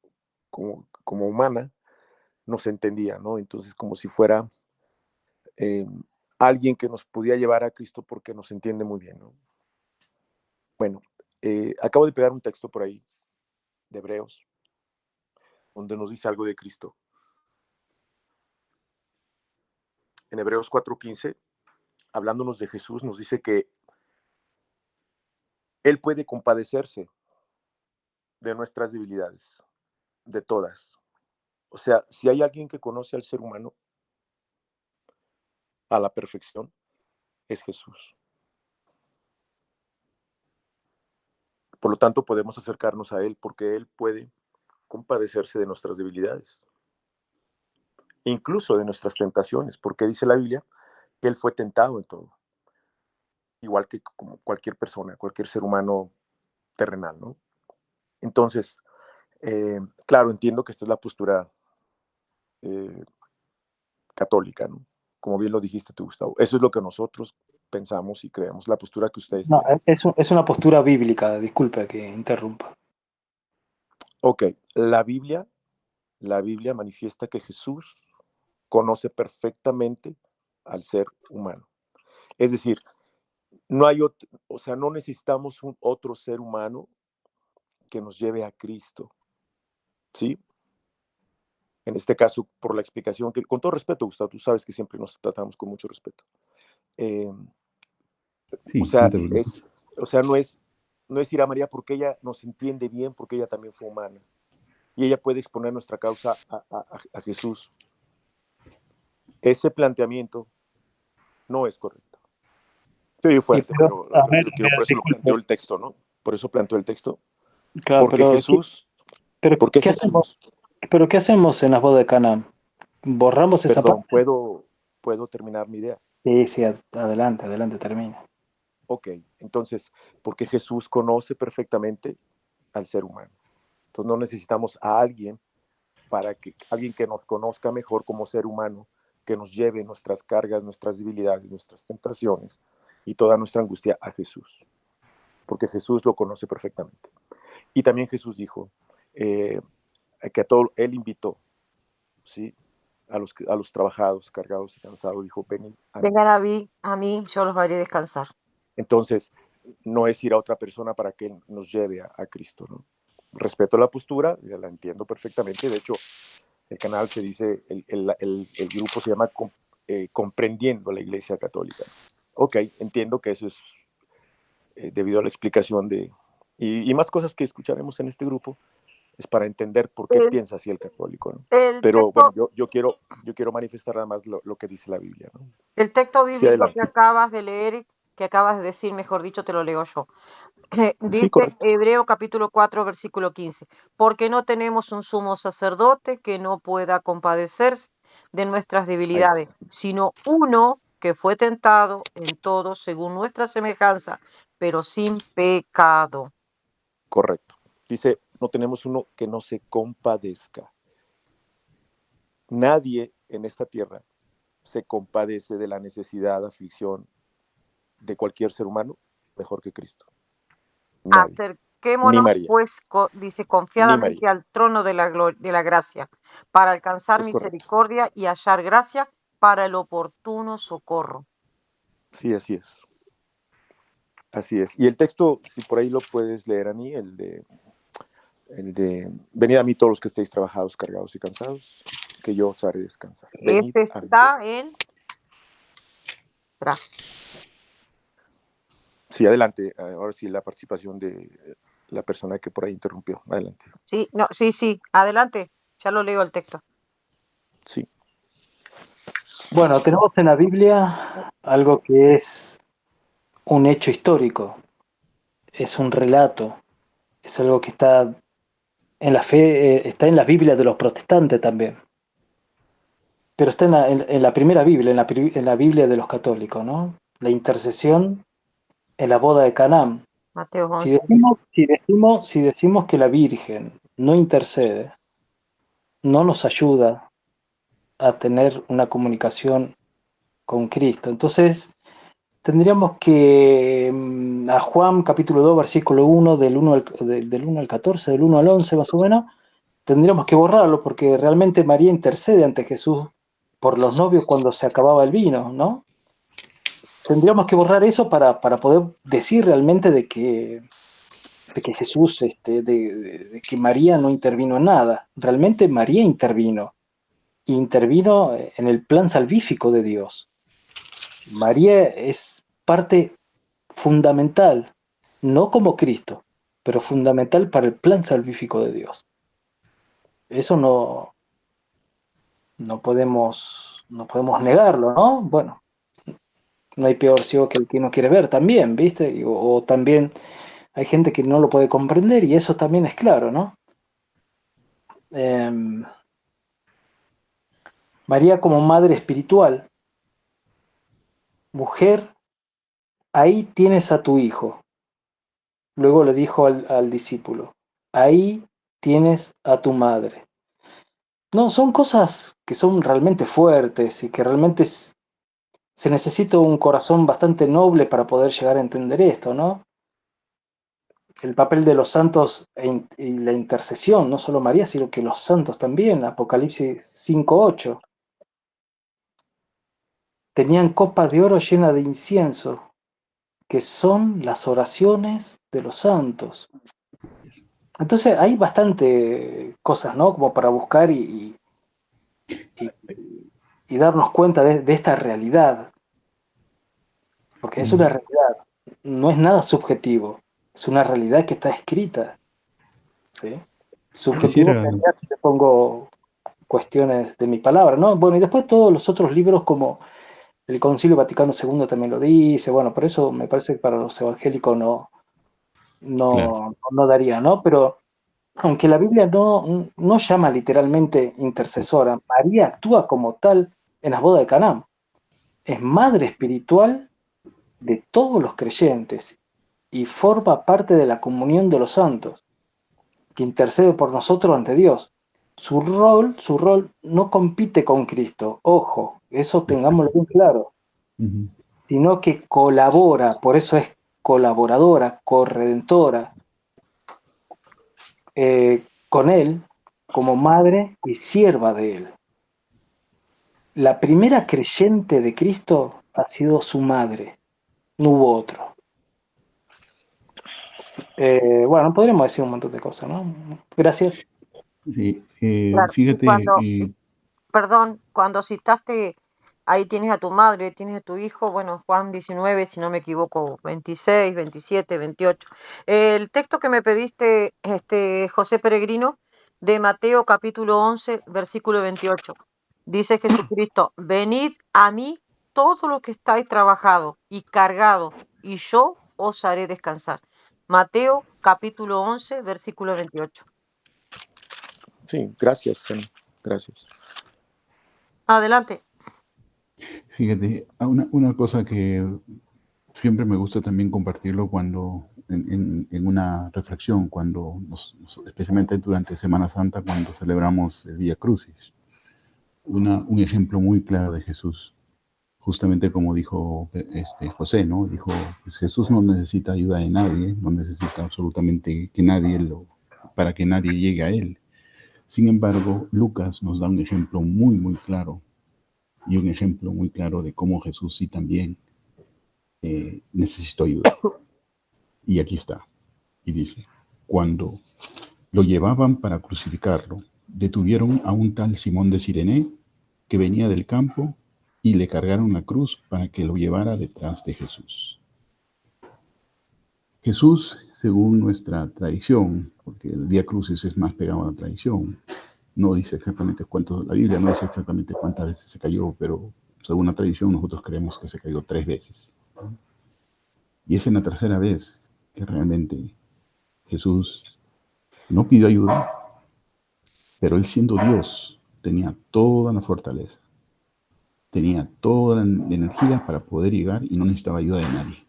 humana nos entendía, ¿no? Entonces como si fuera eh, alguien que nos podía llevar a Cristo porque nos entiende muy bien, ¿no? Bueno, acabo de pegar un texto por ahí de Hebreos donde nos dice algo de Cristo. En Hebreos 4:15, hablándonos de Jesús, nos dice que Él puede compadecerse de nuestras debilidades, de todas. O sea, si hay alguien que conoce al ser humano a la perfección, es Jesús. Por lo tanto, podemos acercarnos a Él porque Él puede compadecerse de nuestras debilidades, incluso de nuestras tentaciones, porque dice la Biblia que Él fue tentado en todo, igual que como cualquier persona, cualquier ser humano terrenal, ¿no? Entonces, claro, entiendo que esta es la postura eh, católica, ¿no? Como bien lo dijiste tú, Gustavo. Eso es lo que nosotros pensamos y creemos, la postura que ustedes No, tienen. es una postura bíblica, disculpe que interrumpa. Ok, la Biblia manifiesta que Jesús conoce perfectamente al ser humano. Es decir, no hay o sea, no necesitamos un otro ser humano que nos lleve a Cristo, ¿sí? En este caso, por la explicación que, con todo respeto, Gustavo, tú sabes que siempre nos tratamos con mucho respeto. Eh, o Sí, no sea, te preocupes. no es ir a María porque ella nos entiende bien, porque ella también fue humana. Y ella puede exponer nuestra causa a Jesús. Ese planteamiento no es correcto. Estoy fuerte, pero A ver, por eso lo planteó disculpe. el texto, ¿no? Por eso planteó el texto. Claro, Porque Jesús, pero porque ¿qué hacemos? Jesús, ¿Pero qué hacemos en las bodas de Canaán? ¿Borramos esa perdón, parte? puedo terminar mi idea. Sí, sí, adelante, termina. Ok, entonces, porque Jesús conoce perfectamente al ser humano. Entonces no necesitamos a alguien alguien que nos conozca mejor como ser humano, que nos lleve nuestras cargas, nuestras debilidades, nuestras tentaciones y toda nuestra angustia a Jesús, porque Jesús lo conoce perfectamente. Y también Jesús dijo que a todo, él invitó, ¿sí? A los trabajados, cargados y cansados, dijo, venid a mí. Vengan a mí, yo los haré descansar. Entonces, no es ir a otra persona para que nos lleve a Cristo, ¿no? Respeto la postura, ya la entiendo perfectamente. De hecho, el canal se dice, el grupo se llama Comprendiendo la Iglesia Católica. Ok, entiendo que eso es debido a la explicación y más cosas que escucharemos en este grupo, es para entender por qué El, piensa así el católico, ¿no? el Pero bueno, texto, yo quiero manifestar nada más lo que dice la Biblia, ¿no? el texto Sí, bíblico que adelante. acabas de leer, que acabas de decir, mejor dicho, te lo leo yo. Sí, Dice correcto. Hebreo capítulo 4, versículo 15, porque no tenemos un sumo sacerdote que no pueda compadecerse de nuestras Ahí debilidades, está. sino uno que fue tentado en todo según nuestra semejanza, pero sin pecado. Correcto. Dice, no tenemos uno que no se compadezca. Nadie en esta tierra se compadece de la necesidad, aflicción de cualquier ser humano mejor que Cristo. Nadie. Ni Acerquémonos, María. pues, dice, Ni María. confiadamente al trono de de la gracia, para alcanzar Es correcto. misericordia y hallar gracia para el oportuno socorro. Sí, así es. Así es. Y el texto, si por ahí lo puedes leer, Ani, el de venid a mí todos los que estéis trabajados, cargados y cansados, que yo os haré descansar. Venid Este a mí. está en... espera, Sí, adelante. Ahora sí, la participación de la persona que por ahí interrumpió. Adelante. sí, no, sí, adelante, ya lo leo el texto. Sí. Bueno, tenemos en la Biblia algo que es un hecho histórico, es un relato, es algo que está en la fe, está en las Biblias de los protestantes también, pero está en la primera Biblia, en la Biblia de los católicos, ¿no? La intercesión en la boda de Canaán. Mateo Si 11. decimos, si decimos que la Virgen no intercede, no nos ayuda a tener una comunicación con Cristo. Entonces, tendríamos que a Juan capítulo 2 versículo 1 del 1 al 14, del 1 al 11 más o menos, tendríamos que borrarlo porque realmente María intercede ante Jesús por los novios cuando se acababa el vino, ¿no? Tendríamos que borrar eso para poder decir realmente de que Jesús, de que María no intervino en nada. Realmente María intervino en el plan salvífico de Dios. María es parte fundamental, no como Cristo, pero fundamental para el plan salvífico de Dios. Eso no podemos negarlo, ¿no? Bueno, no hay peor ciego que el que no quiere ver también, ¿viste? O también hay gente que no lo puede comprender y eso también es claro, ¿no? Eh, María como madre espiritual, mujer, ahí tienes a tu hijo. Luego le dijo al discípulo, ahí tienes a tu madre. No, son cosas que son realmente fuertes y que realmente se necesita un corazón bastante noble para poder llegar a entender esto, ¿no? El papel de los santos y la intercesión, no solo María, sino que los santos también, Apocalipsis 5:8. Tenían copas de oro llenas de incienso, que son las oraciones de los santos. Entonces hay bastante cosas, ¿no? Como para buscar y darnos cuenta de esta realidad, porque es una realidad, no es nada subjetivo, es una realidad que está escrita, ¿sí? Subjetivo Quisiera, sería si le pongo cuestiones de mi palabra, ¿no? Bueno, y después todos los otros libros como el Concilio Vaticano II también lo dice, bueno, por eso me parece que para los evangélicos claro, no daría, ¿no? Pero aunque la Biblia no llama literalmente intercesora, María actúa como tal en las bodas de Caná. Es madre espiritual de todos los creyentes y forma parte de la comunión de los santos, que intercede por nosotros ante Dios. Su rol no compite con Cristo, ojo, eso tengámoslo bien claro, ujú, sino que colabora, por eso es colaboradora, corredentora, con Él como madre y sierva de Él. La primera creyente de Cristo ha sido su madre, no hubo otro. Bueno, podríamos decir un montón de cosas, ¿no? Gracias. sí, Claro. Y fíjate, perdón, cuando citaste, ahí tienes a tu madre, tienes a tu hijo, bueno, Juan 19, si no me equivoco, 26, 27, 28. El texto que me pediste, José Peregrino, de Mateo capítulo 11, versículo 28. Dice Jesucristo, venid a mí todos los que estáis trabajados y cargados, y yo os haré descansar. Mateo capítulo 11, versículo 28. Sí, gracias, Sam, gracias. Adelante. fíjate, una cosa que siempre me gusta también compartirlo cuando en una reflexión, cuando especialmente durante Semana Santa, cuando celebramos el Vía Crucis. Un ejemplo muy claro de Jesús, justamente como dijo José, ¿no? Dijo, pues Jesús no necesita ayuda de nadie, no necesita absolutamente que nadie para que nadie llegue a él. Sin embargo, Lucas nos da un ejemplo muy, muy claro y un ejemplo muy claro de cómo Jesús sí también necesitó ayuda. Y aquí está. Y dice, cuando lo llevaban para crucificarlo, detuvieron a un tal Simón de Sirene que venía del campo y le cargaron la cruz para que lo llevara detrás de Jesús. Jesús, según nuestra tradición, porque el Vía Crucis es más pegado a la tradición, no dice exactamente cuánto, la Biblia no dice exactamente cuántas veces se cayó, pero según la tradición nosotros creemos que se cayó 3 veces. Y es en la tercera vez que realmente Jesús no pidió ayuda, pero él siendo Dios tenía toda la fortaleza, tenía toda la energía para poder llegar y no necesitaba ayuda de nadie.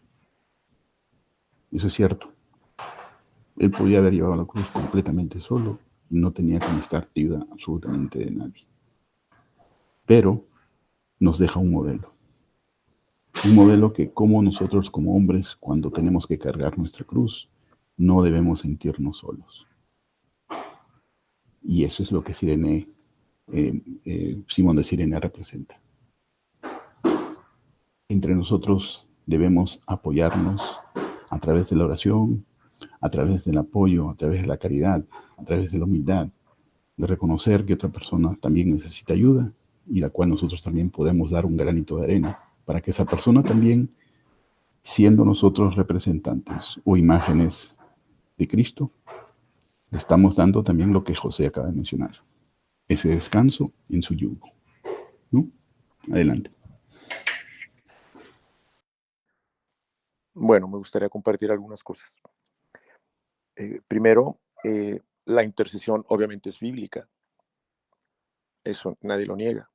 Eso es cierto. Él podía haber llevado la cruz completamente solo y no tenía que necesitar ayuda absolutamente de nadie. Pero nos deja un modelo. Un modelo que como nosotros como hombres, cuando tenemos que cargar nuestra cruz, no debemos sentirnos solos. Y eso es lo que Simón de Sirene representa. Entre nosotros debemos apoyarnos a través de la oración, a través del apoyo, a través de la caridad, a través de la humildad, de reconocer que otra persona también necesita ayuda y la cual nosotros también podemos dar un granito de arena para que esa persona también, siendo nosotros representantes o imágenes de Cristo, le estamos dando también lo que José acaba de mencionar, ese descanso en su yugo, ¿no? Adelante. Bueno, me gustaría compartir algunas cosas. Primero, la intercesión obviamente es bíblica, eso nadie lo niega.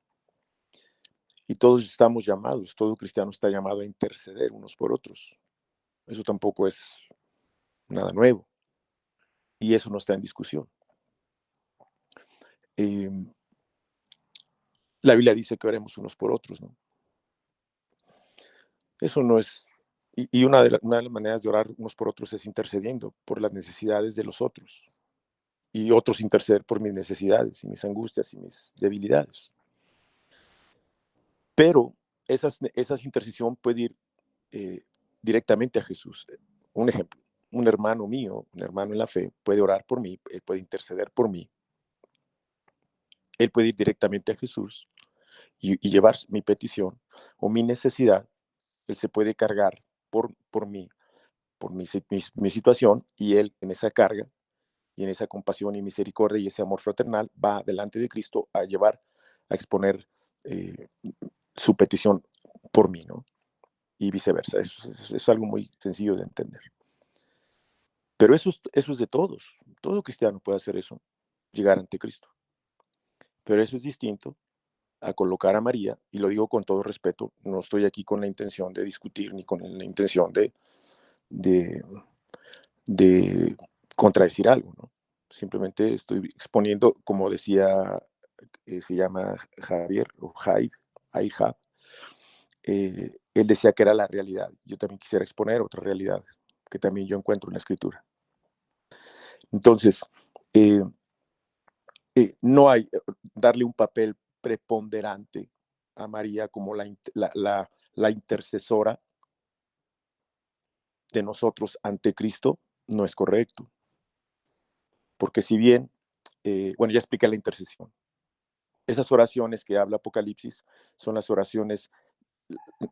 Y todos estamos llamados, todo cristiano está llamado a interceder unos por otros. Eso tampoco es nada nuevo y eso no está en discusión. La Biblia dice que oremos unos por otros, ¿no? Eso no es, y una de las maneras de orar unos por otros es intercediendo por las necesidades de los otros, y otros interceder por mis necesidades y mis angustias y mis debilidades. Pero esa intercesión puede ir directamente a Jesús. Un ejemplo, un hermano mío, un hermano en la fe, puede orar por mí, puede interceder por mí. Él puede ir directamente a Jesús y llevar mi petición o mi necesidad. Él se puede cargar por mí, por mi situación, y él en esa carga y en esa compasión y misericordia y ese amor fraternal va delante de Cristo a llevar, a exponer su petición por mí, ¿no? Y viceversa. Eso es algo muy sencillo de entender. Pero eso es de todos. Todo cristiano puede hacer eso, llegar ante Cristo. Pero eso es distinto a colocar a María, y lo digo con todo respeto, no estoy aquí con la intención de discutir ni con la intención de contradecir algo, ¿no? Simplemente estoy exponiendo, como decía, se llama Javier o Jair, él decía que era la realidad. Yo también quisiera exponer otra realidad que también yo encuentro en la Escritura. Entonces, no hay darle un papel preponderante a María como la intercesora de nosotros ante Cristo, no es correcto. Porque si bien, bueno, ya expliqué la intercesión. Esas oraciones que habla Apocalipsis son las oraciones,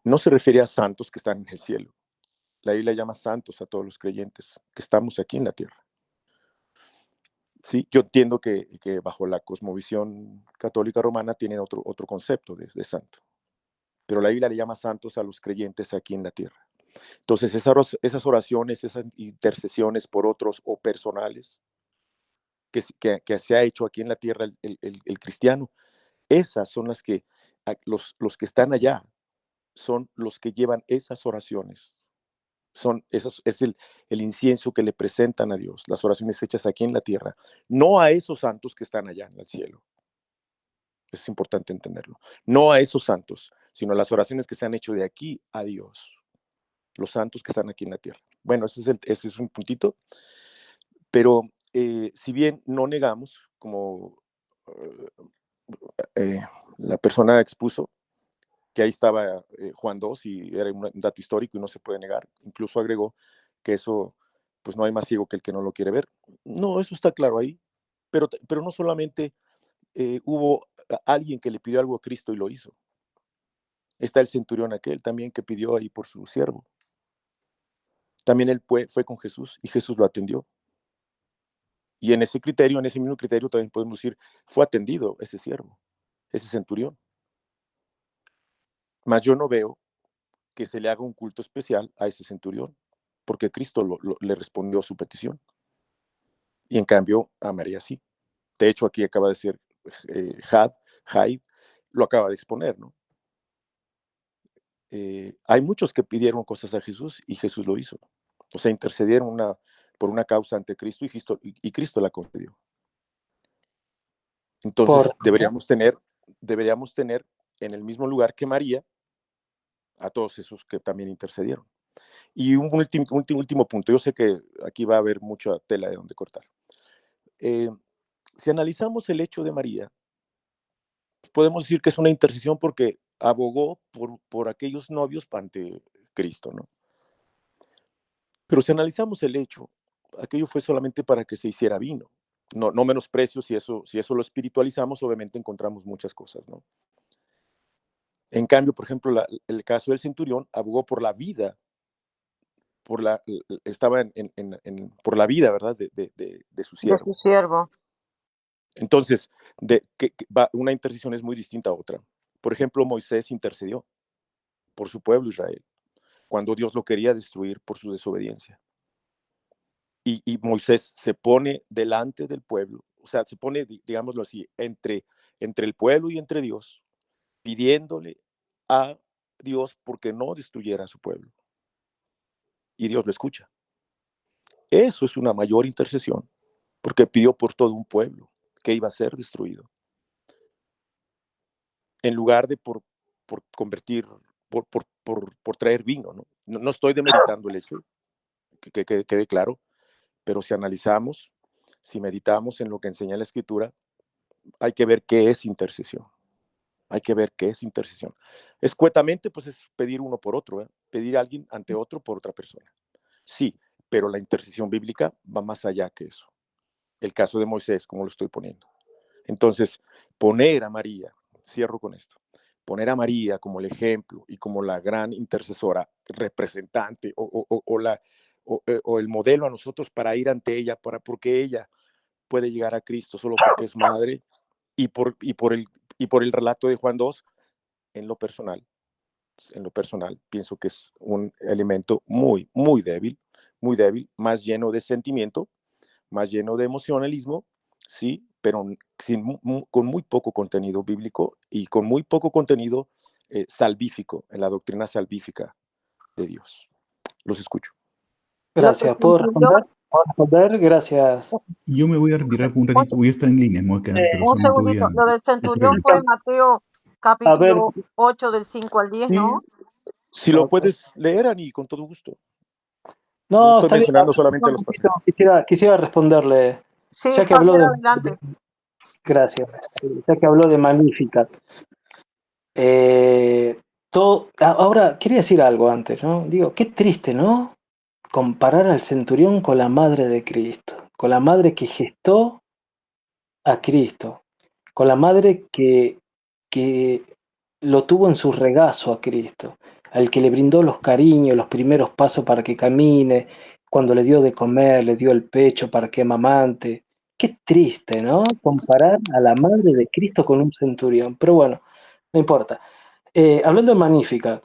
no se refiere a santos que están en el cielo. La Biblia llama santos a todos los creyentes que estamos aquí en la tierra. Sí, yo entiendo que bajo la cosmovisión católica romana tienen otro concepto de santo, pero la Biblia le llama santos a los creyentes aquí en la tierra. Entonces, esas oraciones, esas intercesiones por otros o personales que se ha hecho aquí en la tierra el cristiano, esas son las que los que están allá son los que llevan esas oraciones. Es el incienso que le presentan a Dios, las oraciones hechas aquí en la tierra, no a esos santos que están allá en el cielo. Es importante entenderlo. No a esos santos, sino a las oraciones que se han hecho de aquí a Dios, los santos que están aquí en la tierra. Bueno, ese es un puntito, pero si bien no negamos, como la persona expuso, que ahí estaba Juan II y era un dato histórico y no se puede negar. Incluso agregó que eso, pues no hay más ciego que el que no lo quiere ver. No, eso está claro ahí, pero no solamente hubo alguien que le pidió algo a Cristo y lo hizo. Está el centurión aquel también que pidió ahí por su siervo. También él fue con Jesús y Jesús lo atendió. Y en ese mismo criterio también podemos decir, fue atendido ese siervo, ese centurión. Mas yo no veo que se le haga un culto especial a ese centurión, porque Cristo le respondió su petición. Y en cambio a María sí. De hecho, aquí acaba de ser Jaib, lo acaba de exponer, ¿no? Hay muchos que pidieron cosas a Jesús y Jesús lo hizo. O sea, intercedieron por una causa ante Cristo y Cristo la concedió. Entonces, deberíamos tener en el mismo lugar que María a todos esos que también intercedieron. Y un último punto, yo sé que aquí va a haber mucha tela de donde cortar. Si analizamos el hecho de María, podemos decir que es una intercesión porque abogó por aquellos novios ante Cristo, ¿no? Pero si analizamos el hecho, aquello fue solamente para que se hiciera vino. No menosprecio, si eso lo espiritualizamos, obviamente encontramos muchas cosas, ¿no? En cambio, por ejemplo, el caso del centurión abogó por la vida, estaba por la vida, ¿verdad? De su De siervo. su siervo. Entonces, una intercesión es muy distinta a otra. Por ejemplo, Moisés intercedió por su pueblo Israel, cuando Dios lo quería destruir por su desobediencia. Y Moisés se pone delante del pueblo, o sea, se pone, digámoslo así, entre el pueblo y entre Dios, pidiéndole a Dios porque no destruyera a su pueblo. Y Dios lo escucha. Eso es una mayor intercesión, porque pidió por todo un pueblo que iba a ser destruido. En lugar de por convertir por traer vino, ¿no? No estoy demeritando el hecho, que quede claro, pero si analizamos, si meditamos en lo que enseña la Escritura, hay que ver qué es intercesión. Hay que ver qué es intercesión. Escuetamente, pues es pedir uno por otro, ¿eh? Pedir a alguien ante otro por otra persona. Sí, pero la intercesión bíblica va más allá que eso. El caso de Moisés, como lo estoy poniendo. Entonces, poner a María, cierro con esto, poner a María como el ejemplo y como la gran intercesora, representante o el modelo a nosotros para ir ante ella, porque ella puede llegar a Cristo solo porque es madre y por el relato de Juan 2, en lo personal, pienso que es un elemento muy, muy débil, más lleno de sentimiento, más lleno de emocionalismo, sí, pero con muy poco contenido bíblico y con muy poco contenido salvífico, en la doctrina salvífica de Dios. Los escucho. Lo que Gracias. ¿Puedo concluyó, responder? ¿Puedo responder? Gracias. Yo me voy a retirar por un un, ratito, voy a estar en línea, me voy a quedar, pero un solamente voy segundito, a lo del hacer centurión el... fue Mateo A ver, capítulo 8 del 5 al 10, sí, ¿no? Si lo ok. puedes leer, Ani, con todo gusto. Yo No, estoy está bien. mencionando solamente Un los poquito, pasajes. quisiera responderle, Sí, ya que habló Javier, de, adelante. gracias, ya que habló de Magnificat. Ahora, quería decir algo antes, ¿no? Digo, qué triste, ¿no? Comparar al centurión con la madre de Cristo, con la madre que gestó a Cristo, con la madre que lo tuvo en su regazo a Cristo, al que le brindó los cariños, los primeros pasos para que camine, cuando le dio de comer, le dio el pecho para que amamante. Qué triste, ¿no? Comparar a la madre de Cristo con un centurión. Pero bueno, no importa. Hablando de Magnífica,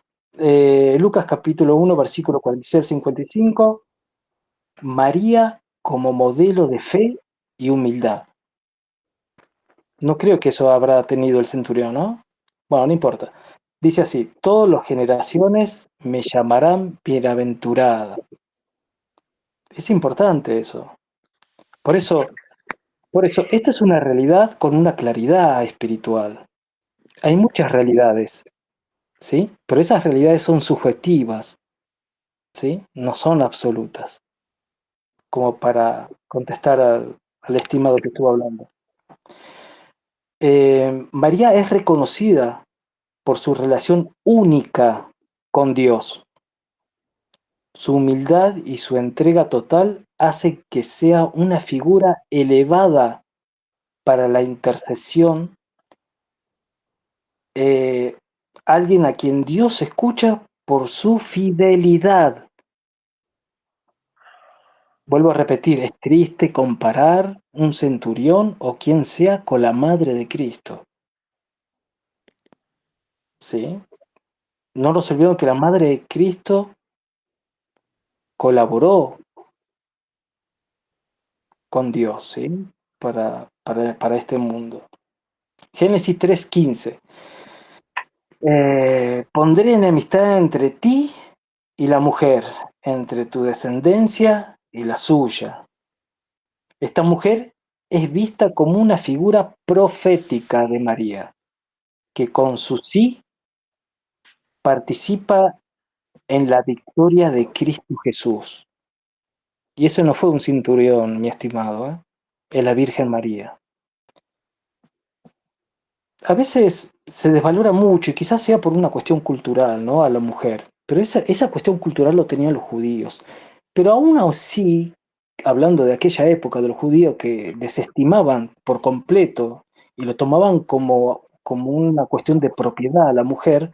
Lucas capítulo 1, versículo 46 al 55, María como modelo de fe y humildad. No creo que eso habrá tenido el centurión, ¿no? Bueno, no importa. Dice así, todas las generaciones me llamarán bienaventurada. Es importante eso. Por eso, esta es una realidad con una claridad espiritual. Hay muchas realidades, ¿sí? Pero esas realidades son subjetivas, ¿sí? No son absolutas, como para contestar al estimado que estuvo hablando. María es reconocida por su relación única con Dios. Su humildad y su entrega total hace que sea una figura elevada para la intercesión, eh, alguien a quien Dios escucha por su fidelidad. Vuelvo a repetir, es triste comparar un centurión o quien sea con la madre de Cristo. ¿Sí? No nos olvidemos que la madre de Cristo colaboró con Dios, ¿sí? Para este mundo. Génesis 3:15. Pondré enemistad entre ti y la mujer, entre tu descendencia y la suya. Esta mujer es vista como una figura profética de María, que con su sí participa en la victoria de Cristo Jesús. Y eso no fue un cinturón, mi estimado, ¿eh? Es la Virgen María. A veces se desvalora mucho y quizás sea por una cuestión cultural, ¿no? A la mujer. Pero esa cuestión cultural lo tenían los judíos. Pero aún así, hablando de aquella época de los judíos que desestimaban por completo y lo tomaban como una cuestión de propiedad a la mujer,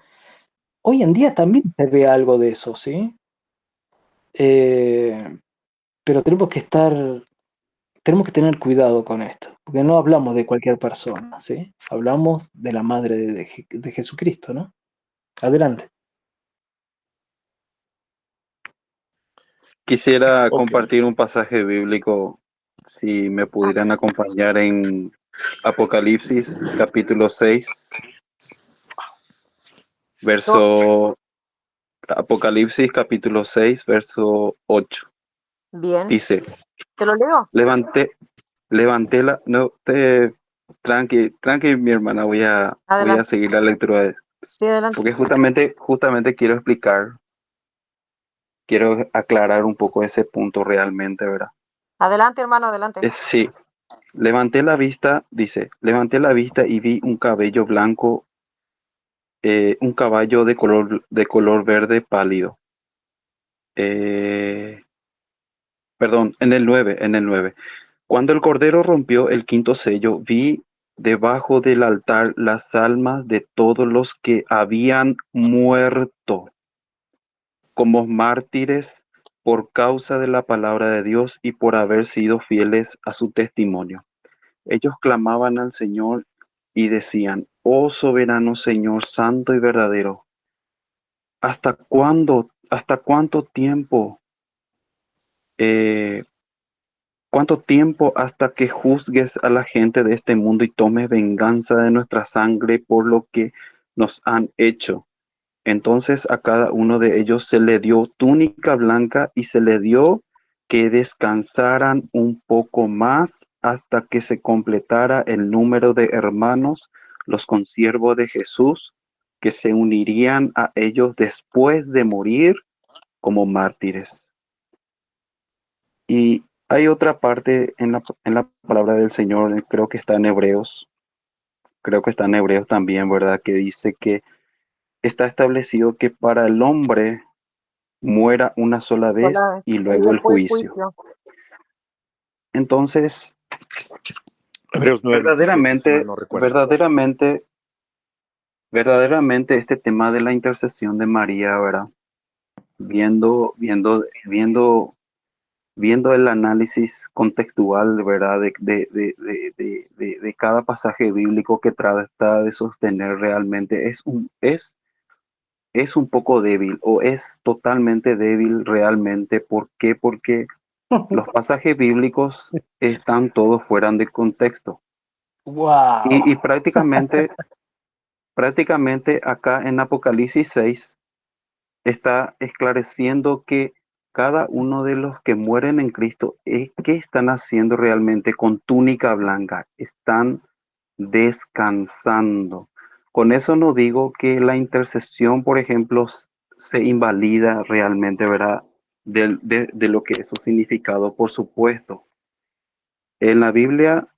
hoy en día también se ve algo de eso, ¿sí? Eh, pero tenemos que tener cuidado con esto, porque no hablamos de cualquier persona, ¿sí? Hablamos de la madre de Jesucristo, ¿no? Adelante. Quisiera Ok. compartir un pasaje bíblico, si me pudieran acompañar en Apocalipsis capítulo 6, verso Apocalipsis capítulo 6, verso 8. Bien, Dice, ¿te lo leo? levanté la, no te, tranqui, mi hermana, voy a Adelante. seguir la lectura Sí, adelante. Porque justamente quiero aclarar un poco ese punto realmente, ¿verdad? Adelante, hermano, adelante. Sí, levanté la vista y vi un cabello blanco, un caballo de color verde pálido. Eh, Perdón, en el 9. Cuando el Cordero rompió el quinto sello, vi debajo del altar las almas de todos los que habían muerto como mártires por causa de la palabra de Dios y por haber sido fieles a su testimonio. Ellos clamaban al Señor y decían: Oh soberano Señor, santo y verdadero, hasta cuánto tiempo, eh, cuánto tiempo hasta que juzgues a la gente de este mundo y tomes venganza de nuestra sangre por lo que nos han hecho? Entonces a cada uno de ellos se le dio túnica blanca y se le dio que descansaran un poco más hasta que se completara el número de hermanos, los consiervos de Jesús, que se unirían a ellos después de morir como mártires. Y hay otra parte en la palabra del Señor, creo que está en Hebreos también, ¿verdad? Que dice que está establecido que para el hombre muera una sola vez Hola. y Y luego el después el juicio. juicio. Entonces, Hebreos 9:27, si mal verdaderamente, no recuerdo. verdaderamente este tema de la intercesión de María, ¿verdad? Viendo el análisis contextual, ¿verdad? De cada pasaje bíblico que trata de sostener realmente es un poco débil o es totalmente débil realmente. ¿Por qué? Porque los pasajes bíblicos están todos fuera de contexto. Wow. Y prácticamente acá en Apocalipsis 6 está esclareciendo que cada uno de los que mueren en Cristo, ¿qué están haciendo realmente con túnica blanca? Están descansando. Con eso no digo que la intercesión, por ejemplo, se invalida realmente, ¿verdad? De lo que es su significado, por supuesto. En la Biblia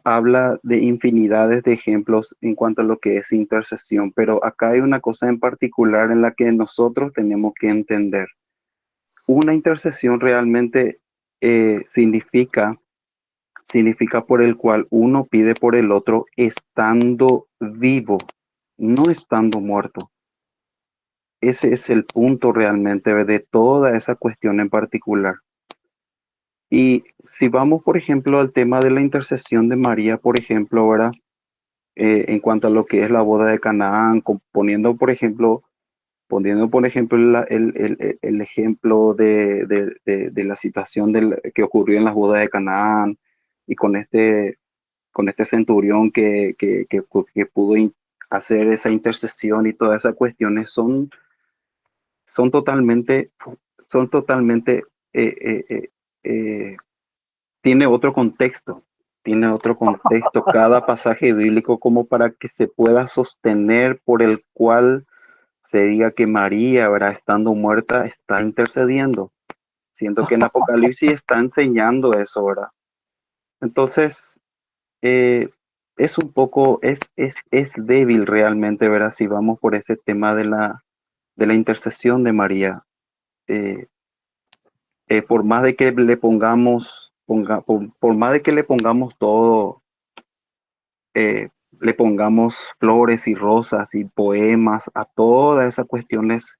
habla de infinidades de ejemplos en cuanto a lo que es intercesión, pero acá hay una cosa en particular en la que nosotros tenemos que entender. Una intercesión realmente significa por el cual uno pide por el otro estando vivo, no estando muerto. Ese es el punto realmente de toda esa cuestión en particular. Y si vamos, por ejemplo, al tema de la intercesión de María, por ejemplo, ahora, en cuanto a lo que es la boda de Canaán, poniendo, por ejemplo, el ejemplo de la situación que ocurrió en las bodas de Canaán y con este centurión que pudo hacer esa intercesión y todas esas cuestiones son totalmente, son totalmente, eh, eh, eh, eh, tiene otro contexto cada pasaje bíblico como para que se pueda sostener por el cual se diga que María, ¿verdad? Estando muerta, está intercediendo. Siento que en Apocalipsis está enseñando eso, ¿verdad? Entonces, eh, es un poco, es débil realmente, ¿verdad? Si vamos por ese tema de la intercesión de María. Eh, por más de que le por más de que le pongamos todo, le pongamos flores y rosas y poemas a todas esas cuestiones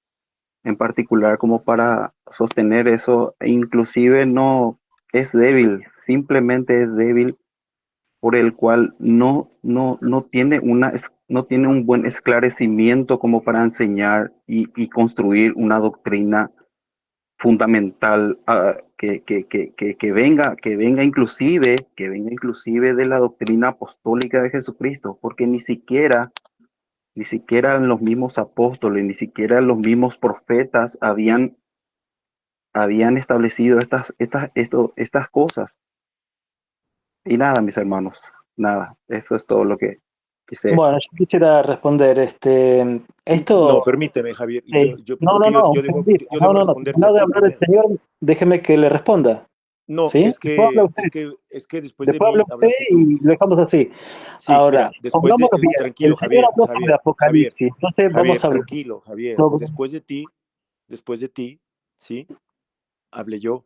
en particular como para sostener eso, e inclusive no es débil, simplemente es débil por el cual no tiene no tiene un buen esclarecimiento como para enseñar y construir una doctrina fundamental, que venga inclusive de la doctrina apostólica de Jesucristo, porque ni siquiera los mismos apóstoles, ni siquiera los mismos profetas habían establecido estas cosas. Y nada, mis hermanos, nada, eso es todo lo que Quise- Bueno, yo quisiera responder, No, esto, permíteme, Javier. Yo, no, porque un segundito, yo debo no, responderte a terminado de ti hablar el primero. señor, déjeme que le responda, No, ¿sí? Después habla usted, es que después de después habla mí usted hablaste tú. y lo dejamos así. Sí, Ahora, mira, después de, pongámonos bien, el tranquilo, señor Javier, habló sobre Apocalipsis, entonces vamos a hablar. tranquilo, Javier. Todo- Después de ti, sí, hablé yo.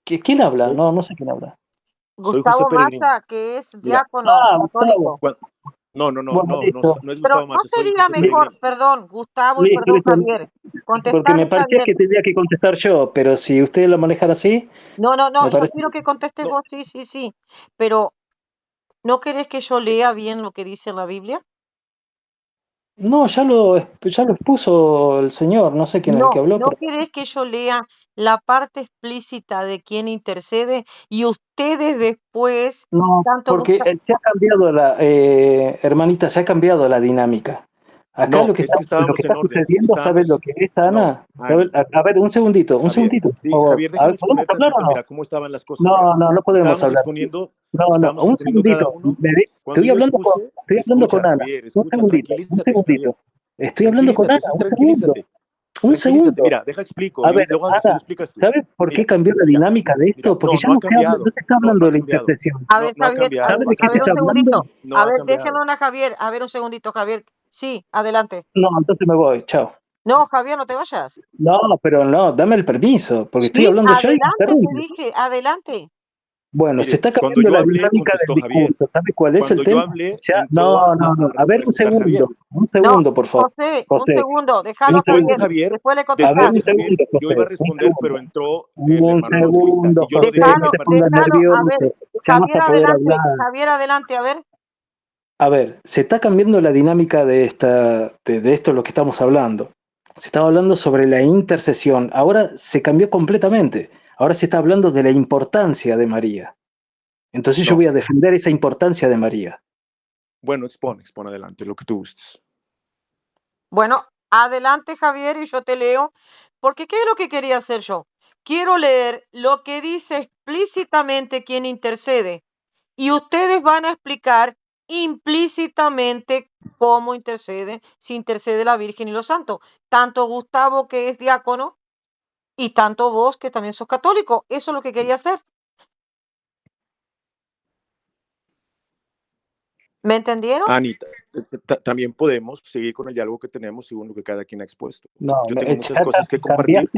¿Quién habla? ¿Ok? No sé quién habla. Soy José Gustavo Peregrino. Massa, que es Mira, diácono Gustavo, católico. bueno, listo, no es Pero Gustavo no Macho, soy sería José mejor, Peregrino. perdón, Gustavo y listo, perdón, listo, Javier, porque me contestarle, parecía Javier. que tendría que contestar yo, pero si usted lo maneja así, No, me yo parece. quiero que contestes No, vos, sí. Pero, ¿no querés que yo lea bien lo que dice en la Biblia? No, ya lo expuso el señor, no sé quién es el que habló, ¿No pero querés que yo lea la parte explícita de quién intercede y ustedes después, no, tanto porque Gustavo, se ha cambiado hermanita, se ha cambiado la dinámica. Acá no, es que lo que estábamos está en orden. sucediendo, ¿sabes lo que es, No, Ana? Ani, A ver, un Javier. segundito, por Sí, favor. Javier, A ver, déjame ¿podemos exponer hablar o tantito, no? mira, cómo estaban las cosas, mira. No podemos hablar. No, Estábamos un exponiendo cada segundito. uno. Cuando Estoy yo hablando expuse, estoy hablando con escucha, Ana. Javier, Un escucha, segundito, un tranquilízate, Javier. segundito. Estoy hablando con Tranquilízate, Ana, sí, un segundo. Un tranquilízate. segundo. Mira, deja explico A y ver, luego se lo Ana, explicas tú. ¿sabes por qué Mira, cambió la mira, dinámica de mira, esto? Porque ya no ha no cambiado. se está No, hablando no de ha la cambiado. intercesión. a ver, No ha Javier, cambiado, ¿Sabe no ha de qué se está un cambiado. hablando? segundito. No A ha ver, déjenlo cambiado. a Javier, a ver un segundito, Javier. Sí, adelante. No, entonces me voy, chao. No, Javier, no te vayas. No, pero no, dame el permiso, porque estoy Sí, hablando yo y me adelante, te interrumpe. dije, adelante. Bueno, se Mire, está cuando cambiando yo la hablé, dinámica del contestó Javier. discurso. ¿Sabe cuál es el Cuando yo tema? hablé, Ya, entró a A ver, refutar Javier. un No, segundo, por favor. José, un José, segundo, déjalo un a Javier, segundo. después le A ver, contestás. un segundo, Yo iba a José, un responder, segundo. pero entró el Un hermano evangelista segundo, y yo lo dejé José, no que te pongas participara. A ver, nervioso. Ya vas a poder hablar. Javier, adelante, a ver. A ver, se está cambiando la dinámica de esto lo que estamos hablando. Se estaba hablando sobre la intercesión. Ahora se cambió completamente. Ahora se está hablando de la importancia de María. Entonces yo No, voy a defender esa importancia de María. bueno, expon adelante lo que tú gustes. Bueno, adelante, Javier, y yo te leo, porque ¿qué es lo que quería hacer yo? Quiero leer lo que dice explícitamente quien intercede, y ustedes van a explicar implícitamente cómo intercede, si intercede la Virgen y los santos. Tanto Gustavo, que es diácono, y tanto vos, que también sos católico. Eso es lo que quería hacer. ¿Me entendieron? Anita, también podemos seguir con el diálogo que tenemos según lo que cada quien ha expuesto. No, Yo tengo muchas cosas que compartir.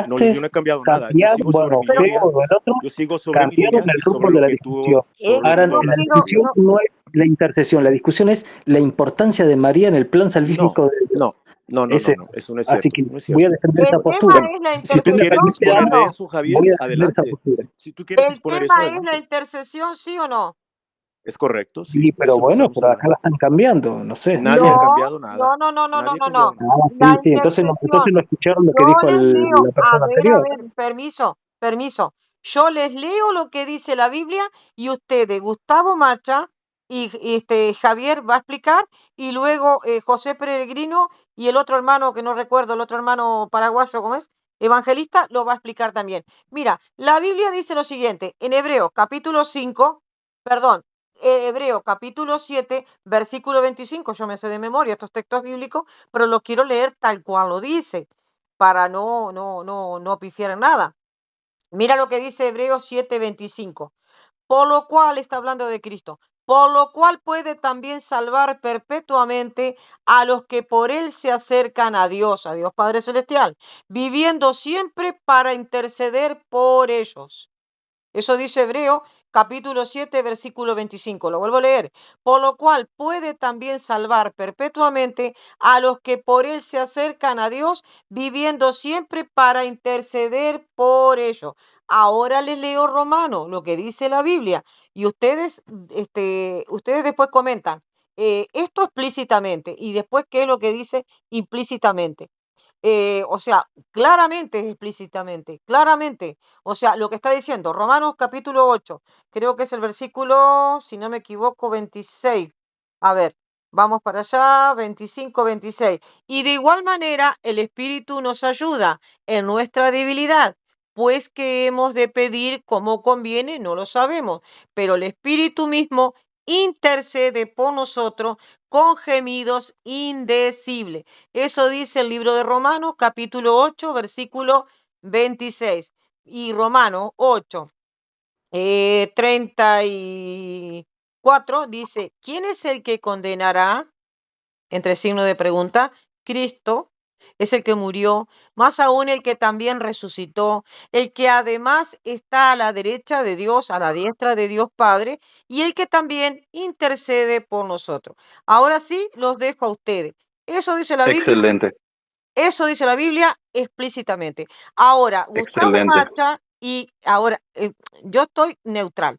No, yo no he cambiado nada. Yo sigo sobre bueno, mi usted línea. o el otro Yo sigo sobre mi cambiaron línea el y rumbo sobre de lo la que discusión. tú La hablaste, discusión Javier. no es la intercesión, la discusión es la importancia de María en el plan salvífico de Dios. No, Es eso. eso no es Así cierto. que No es voy a cierto. defender esa El tema postura. Bueno, es la Si si tú usted me quieres intercesión, ¿sí permite, o exponer de Ana, no? eso, voy Javier, a defender esa adelante. postura. Si tú quieres El exponer eso, tema es la adelante. intercesión, ¿sí o no? Es correcto, Sí, sí, de pero eso bueno, estamos pero acá hablando. la están cambiando, no sé. Nadie ha No, cambiado nada. Nadie ha cambiado nada. Ah, La sí, entonces intercesión. no escucharon lo que Yo dijo les leo, la persona a anterior. ver, Yo les leo lo que dice la Biblia y ustedes, Gustavo Macha y Javier va a explicar y luego José Peregrino y el otro hermano que no recuerdo, el otro hermano paraguayo, ¿cómo es? Evangelista, lo va a explicar también. Mira, la Biblia dice lo siguiente, en Hebreo capítulo 5, perdón, Hebreo capítulo 7, versículo 25, yo me sé de memoria estos textos bíblicos, pero los quiero leer tal cual lo dice, para no pifiar en nada. Mira lo que dice Hebreos 7:25. Por lo cual está hablando de Cristo. Por lo cual puede también salvar perpetuamente a los que por él se acercan a Dios Padre Celestial, viviendo siempre para interceder por ellos. Eso dice Hebreo capítulo 7, versículo 25. Lo vuelvo a leer. Por lo cual puede también salvar perpetuamente a los que por él se acercan a Dios, viviendo siempre para interceder por ellos. Ahora les leo Romano, lo que dice la Biblia, y ustedes después comentan esto explícitamente y después qué es lo que dice implícitamente. O sea, claramente es explícitamente, claramente. O sea, lo que está diciendo Romanos capítulo 8, creo que es el versículo, si no me equivoco, 26. A ver, vamos para allá, 25, 26. Y de igual manera, el Espíritu nos ayuda en nuestra debilidad, pues que hemos de pedir como conviene, no lo sabemos, pero el Espíritu mismo intercede por nosotros con gemidos indecibles. Eso dice el libro de Romanos, capítulo 8, versículo 26. Y Romanos 8, 34 dice, ¿quién es el que condenará? Entre signos de pregunta, Cristo es el que murió, más aún el que también resucitó, el que además está a la derecha de Dios, a la diestra de Dios Padre, y el que también intercede por nosotros. Ahora sí, los dejo a ustedes. Eso dice la Biblia. Excelente, Eso dice la Biblia explícitamente. Ahora, Gustavo excelente. Macha y ahora yo estoy neutral.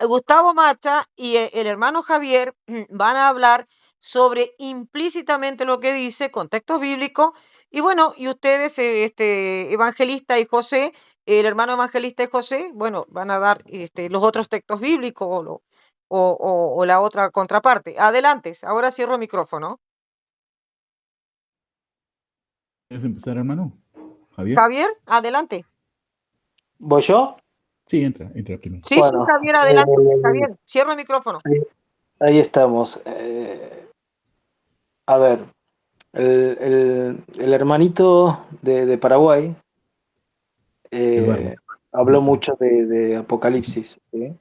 Gustavo Macha y el hermano Javier van a hablar sobre implícitamente lo que dice, contexto bíblico, y bueno, y ustedes, Evangelista y José, el hermano Evangelista y José, bueno, van a dar los otros textos bíblicos o la otra contraparte. Adelante, ahora cierro el micrófono. ¿Quieres empezar, hermano? Javier. Javier, adelante. ¿Voy yo? Sí, entra primero. Sí, sí, Bueno, Javier, adelante. Javier, cierro el micrófono. ahí estamos. A ver, el hermanito de Paraguay Eduardo. habló mucho de Apocalipsis. ¿Sí?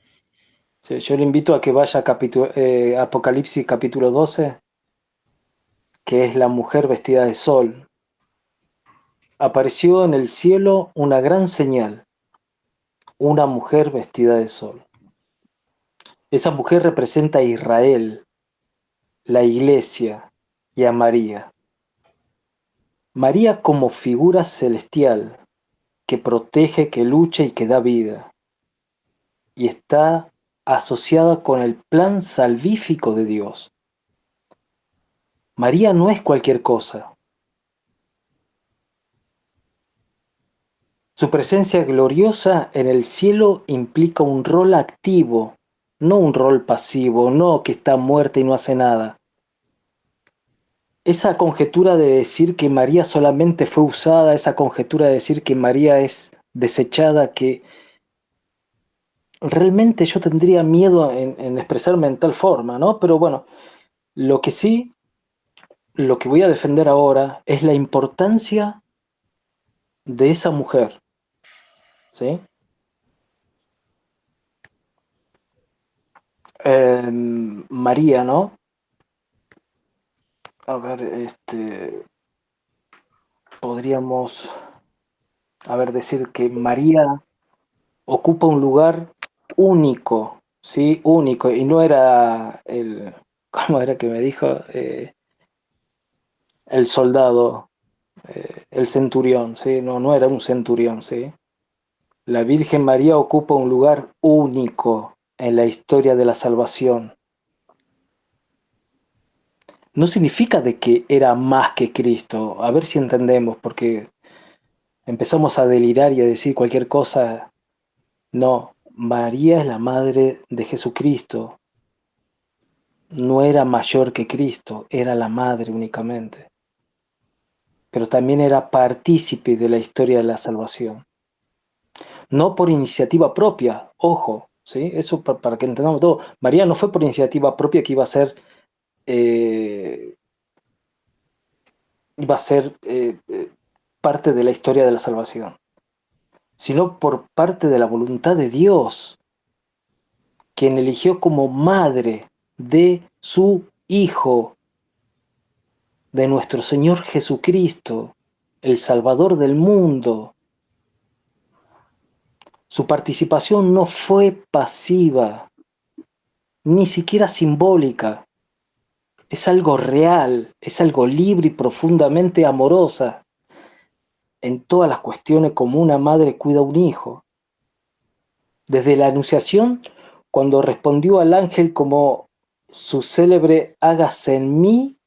Sí, yo le invito a que vaya a Apocalipsis capítulo 12, que es la mujer vestida de sol. Apareció en el cielo una gran señal, una mujer vestida de sol. Esa mujer representa a Israel, la iglesia y a María. María como figura celestial que protege, que lucha y que da vida. Y está asociada con el plan salvífico de Dios. María no es cualquier cosa. Su presencia gloriosa en el cielo implica un rol activo, no un rol pasivo, no que está muerta y no hace nada. Esa conjetura de decir que María solamente fue usada, esa conjetura de decir que María es desechada, que realmente yo tendría miedo en expresarme en tal forma, ¿no? Pero bueno, lo que sí, lo que voy a defender ahora es la importancia de esa mujer, ¿sí? María, ¿no? A ver, podríamos, decir que María ocupa un lugar único, ¿sí? Único, y no era ¿cómo era que me dijo? El soldado, el centurión, ¿sí? No, no era un centurión, ¿sí? La Virgen María ocupa un lugar único en la historia de la salvación. No significa de que era más que Cristo, a ver si entendemos, porque empezamos a delirar y a decir cualquier cosa. No, María es la madre de Jesucristo, no era mayor que Cristo, era la madre únicamente, pero también era partícipe de la historia de la salvación. No por iniciativa propia, ojo, ¿sí? Eso para que entendamos todo. María no fue por iniciativa propia que eh, iba a ser parte de la historia de la salvación, sino por parte de la voluntad de Dios, quien eligió como madre de su Hijo, de nuestro Señor Jesucristo, el Salvador del mundo. Su participación no fue pasiva, ni siquiera simbólica. Es algo real, es algo libre y profundamente amorosa en todas las cuestiones como una madre cuida a un hijo. Desde la Anunciación, cuando respondió al ángel como su célebre hágase en mí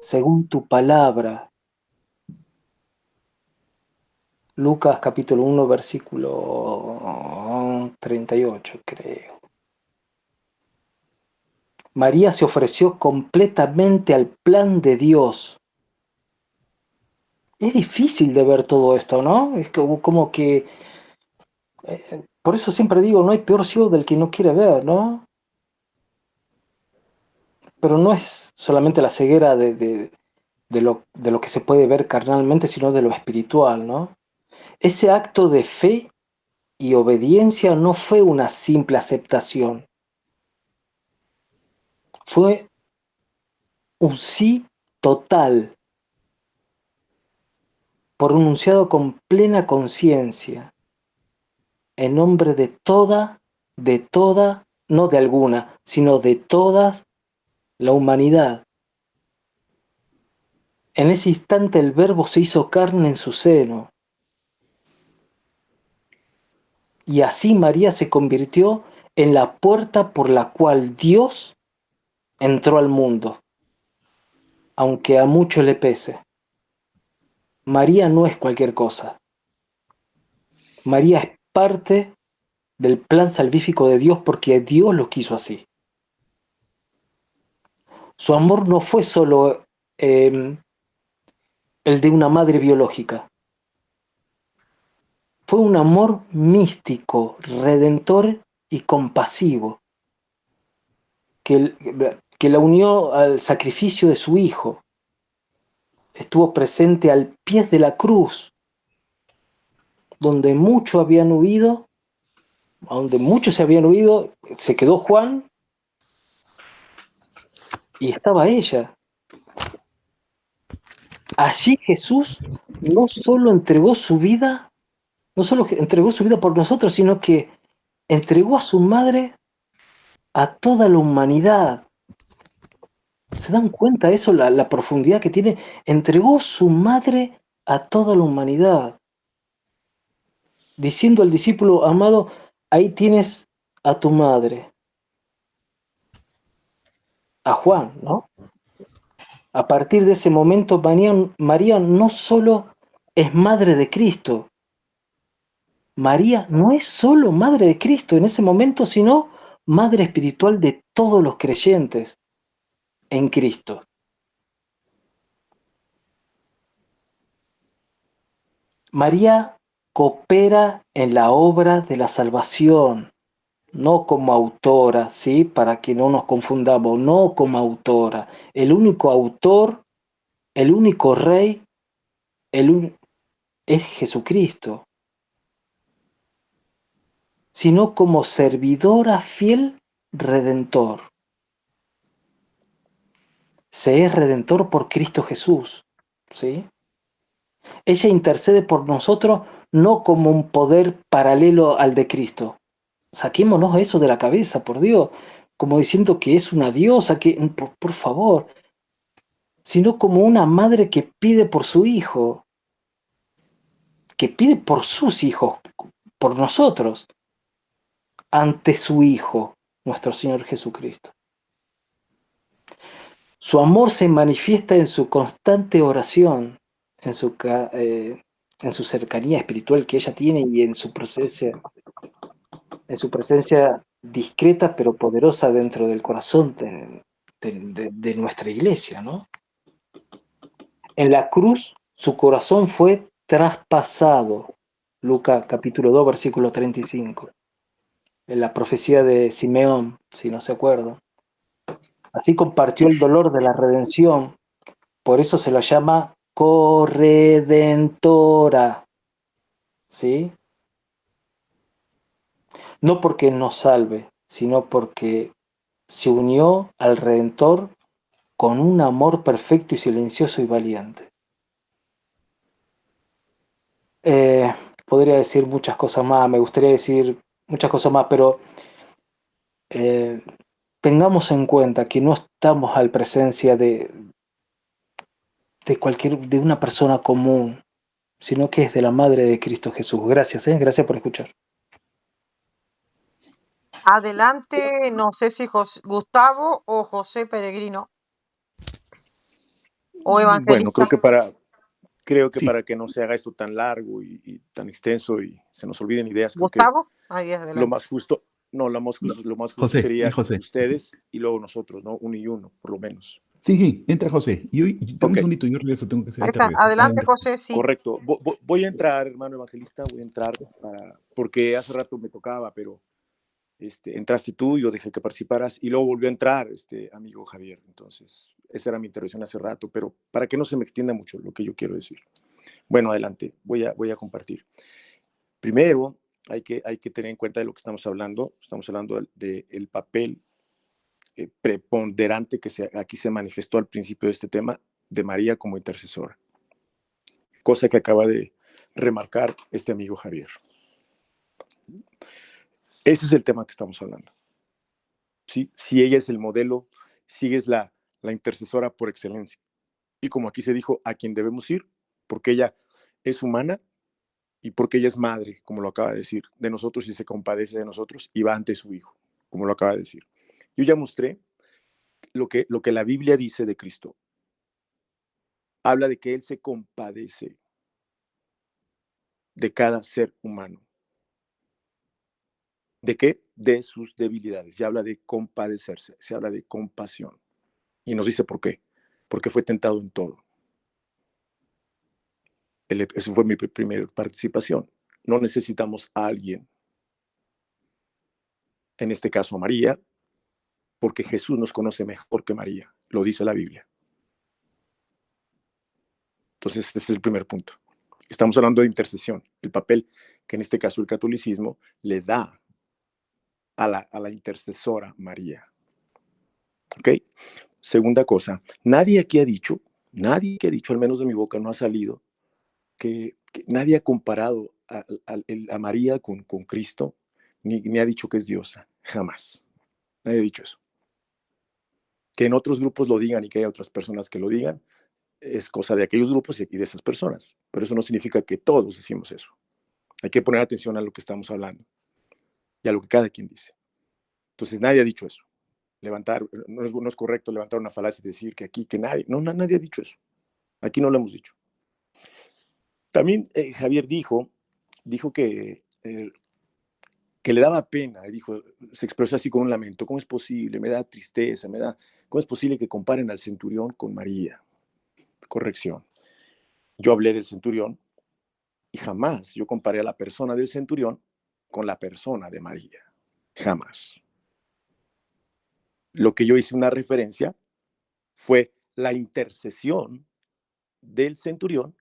según tu palabra. Lucas capítulo 1, versículo 38, creo. María se ofreció completamente al plan de Dios. Es difícil de ver todo esto, ¿no? Es como que... por eso siempre digo, no hay peor ciego del que no quiere ver, ¿no? pero no es solamente la ceguera de lo que se puede ver carnalmente, sino de lo espiritual, ¿no? Ese acto de fe y obediencia no fue una simple aceptación, fue un sí total, pronunciado con plena conciencia, en nombre de toda, no de alguna, sino de toda la humanidad. En ese instante el Verbo se hizo carne en su seno, y así María se convirtió en la puerta por la cual Dios entró al mundo, aunque a mucho le pese. María no es cualquier cosa. María es parte del plan salvífico de Dios porque Dios lo quiso así. Su amor no fue solo el de una madre biológica, fue un amor místico, redentor y compasivo, que la unió al sacrificio de su Hijo. Estuvo presente al pie de la cruz, donde muchos habían huido, donde muchos se habían huido, se quedó Juan y estaba ella. Allí Jesús no solo entregó su vida, no solo entregó su vida por nosotros, sino que entregó a su madre a toda la humanidad. ¿Se dan cuenta eso, la profundidad que tiene? Entregó su madre a toda la humanidad, diciendo al discípulo amado, ahí tienes a tu madre, a Juan, ¿no? A partir de ese momento, María no solo es madre de Cristo, María no es solo madre de Cristo en ese momento, sino madre espiritual de todos los creyentes en Cristo. María coopera en la obra de la salvación, no como autora, ¿sí? Para que no nos confundamos, no como autora. El único autor, el único rey, es Jesucristo, sino como servidora fiel, redentor. Se es redentor por Cristo Jesús, ¿sí? Ella intercede por nosotros no como un poder paralelo al de Cristo. Saquémonos eso de la cabeza, por Dios, como diciendo que es una diosa, que por favor, sino como una madre que pide por su hijo, que pide por sus hijos, por nosotros, ante su Hijo, nuestro Señor Jesucristo. Su amor se manifiesta en su constante oración, en su cercanía espiritual que ella tiene y en su presencia discreta pero poderosa dentro del corazón de nuestra iglesia, ¿no? En la cruz su corazón fue traspasado. Lucas capítulo 2, versículo 35. En la profecía de Simeón, si no se acuerdan. Así compartió el dolor de la redención. Por eso se la llama corredentora. ¿Sí? No porque nos salve, sino porque se unió al Redentor con un amor perfecto y silencioso y valiente. Podría decir muchas cosas más, me gustaría decir muchas cosas más, pero tengamos en cuenta que no estamos al presencia de una persona común, sino que es de la Madre de Cristo Jesús. Gracias, gracias por escuchar. Adelante, no sé si Gustavo o José Peregrino o Bueno, Evangelista. creo que Sí. para que no se haga esto tan largo y tan extenso y se nos olviden ideas, creo que Gustavo, ahí adelante. lo más justo José, sería José. ustedes y luego nosotros, ¿no? Uno y uno, por lo menos. Sí, entra José. Y hoy, dame un Ok. segundito, yo regreso, tengo que hacer Ahí este está, regreso. adelante José, sí. Correcto. Voy a entrar, hermano evangelista, voy a entrar porque hace rato me tocaba, pero entraste tú, yo dejé que participaras y luego volvió a entrar amigo Javier. Entonces, esa era mi intervención hace rato, pero para que no se me extienda mucho lo que yo quiero decir. Bueno, adelante, voy a compartir. Primero, hay que tener en cuenta de lo que estamos hablando. Estamos hablando del papel preponderante que aquí se manifestó al principio de este tema de María como intercesora. Cosa que acaba de remarcar este amigo Javier. Ese es el tema que estamos hablando. ¿Sí? Si ella es el modelo, si es la intercesora por excelencia. Y como aquí se dijo, a quien debemos ir, porque ella es humana y porque ella es madre, como lo acaba de decir, de nosotros y se compadece de nosotros y va ante su hijo, como lo acaba de decir. Yo ya mostré lo que la Biblia dice de Cristo. Habla de que Él se compadece de cada ser humano. ¿De qué? De sus debilidades. Y habla de compadecerse, se habla de compasión. Y nos dice por qué. Porque fue tentado en todo. Eso fue mi primera participación. No necesitamos a alguien, en este caso a María, porque Jesús nos conoce mejor que María. Lo dice la Biblia. Entonces, ese es el primer punto. Estamos hablando de intercesión, el papel que en este caso el catolicismo le da a la intercesora María. ¿Ok? Segunda cosa, nadie que ha dicho, al menos de mi boca no ha salido, que nadie ha comparado a María con Cristo, ni ha dicho que es diosa, jamás. Nadie ha dicho eso. Que en otros grupos lo digan y que haya otras personas que lo digan, es cosa de aquellos grupos y de esas personas. Pero eso no significa que todos decimos eso. Hay que poner atención a lo que estamos hablando y a lo que cada quien dice. Entonces nadie ha dicho eso. No es correcto levantar una falacia y decir que aquí, que nadie ha dicho eso. Aquí no lo hemos dicho. También Javier dijo que le daba pena, se expresó así con un lamento. ¿Cómo es posible? Me da tristeza, ¿cómo es posible que comparen al centurión con María? Corrección. Yo hablé del centurión y jamás yo comparé a la persona del centurión con la persona de María. Jamás. Lo que yo hice una referencia fue la intercesión del centurión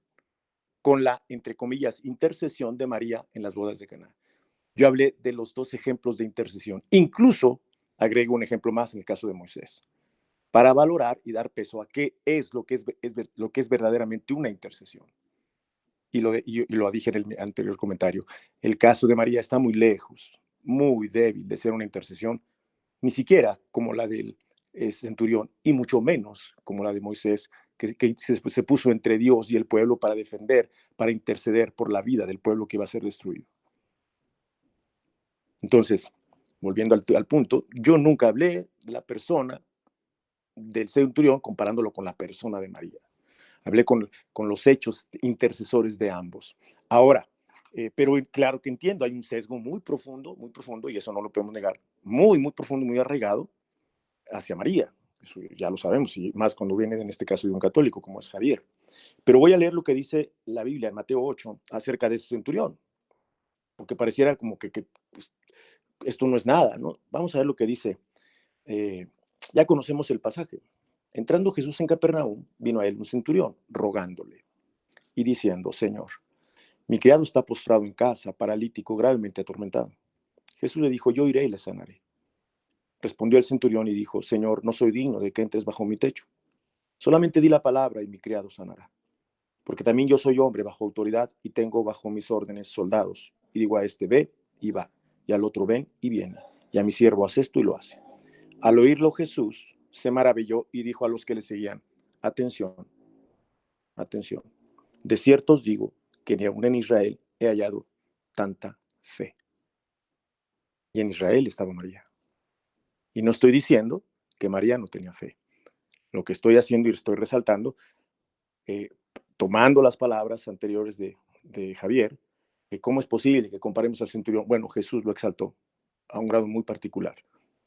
con la, entre comillas, intercesión de María en las bodas de Caná. Yo hablé de los dos ejemplos de intercesión. Incluso agrego un ejemplo más en el caso de Moisés, para valorar y dar peso a qué es lo que es verdaderamente una intercesión. Y lo dije en el anterior comentario. El caso de María está muy lejos, muy débil de ser una intercesión, ni siquiera como la del centurión, y mucho menos como la de Moisés, que se puso entre Dios y el pueblo para defender, para interceder por la vida del pueblo que iba a ser destruido. Entonces, volviendo al punto, yo nunca hablé de la persona del centurión comparándolo con la persona de María. Hablé con los hechos intercesores de ambos. Ahora, pero claro que entiendo, hay un sesgo muy profundo, y eso no lo podemos negar, muy, muy profundo, muy arraigado hacia María. Eso ya lo sabemos, y más cuando viene en este caso de un católico como es Javier. Pero voy a leer lo que dice la Biblia en Mateo 8 acerca de ese centurión, porque pareciera como que pues, esto no es nada, ¿no? Vamos a ver lo que dice. Ya conocemos el pasaje. Entrando Jesús en Capernaum, vino a él un centurión, rogándole y diciendo: Señor, mi criado está postrado en casa, paralítico, gravemente atormentado. Jesús le dijo: yo iré y le sanaré. Respondió el centurión y dijo: Señor, no soy digno de que entres bajo mi techo. Solamente di la palabra y mi criado sanará. Porque también yo soy hombre bajo autoridad y tengo bajo mis órdenes soldados. Y digo a este: ve y va, y al otro: ven y viene, y a mi siervo: haz esto y lo hace. Al oírlo Jesús se maravilló y dijo a los que le seguían: atención, atención. De cierto os digo que ni aun en Israel he hallado tanta fe. Y en Israel estaba María. Y no estoy diciendo que María no tenía fe. Lo que estoy haciendo y estoy resaltando, tomando las palabras anteriores de Javier, que cómo es posible que comparemos al centurión. Bueno, Jesús lo exaltó a un grado muy particular.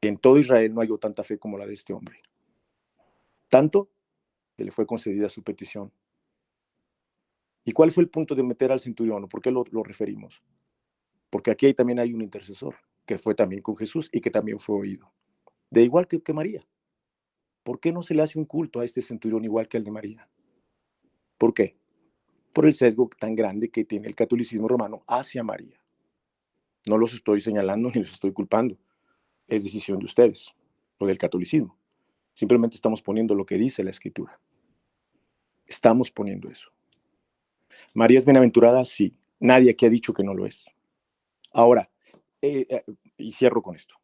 En todo Israel no halló tanta fe como la de este hombre. Tanto que le fue concedida su petición. ¿Y cuál fue el punto de meter al centurión? ¿Por qué lo referimos? Porque aquí también hay un intercesor. que fue también con Jesús y que también fue oído. De igual que María. ¿Por qué no se le hace un culto a este centurión igual que al de María? ¿Por qué? Por el sesgo tan grande que tiene el catolicismo romano hacia María. No los estoy señalando ni los estoy culpando. Es decisión de ustedes o del catolicismo. Simplemente estamos poniendo lo que dice la Escritura. Estamos poniendo eso. ¿María es bienaventurada? Sí. Nadie aquí ha dicho que no lo es. Ahora, y cierro con esto.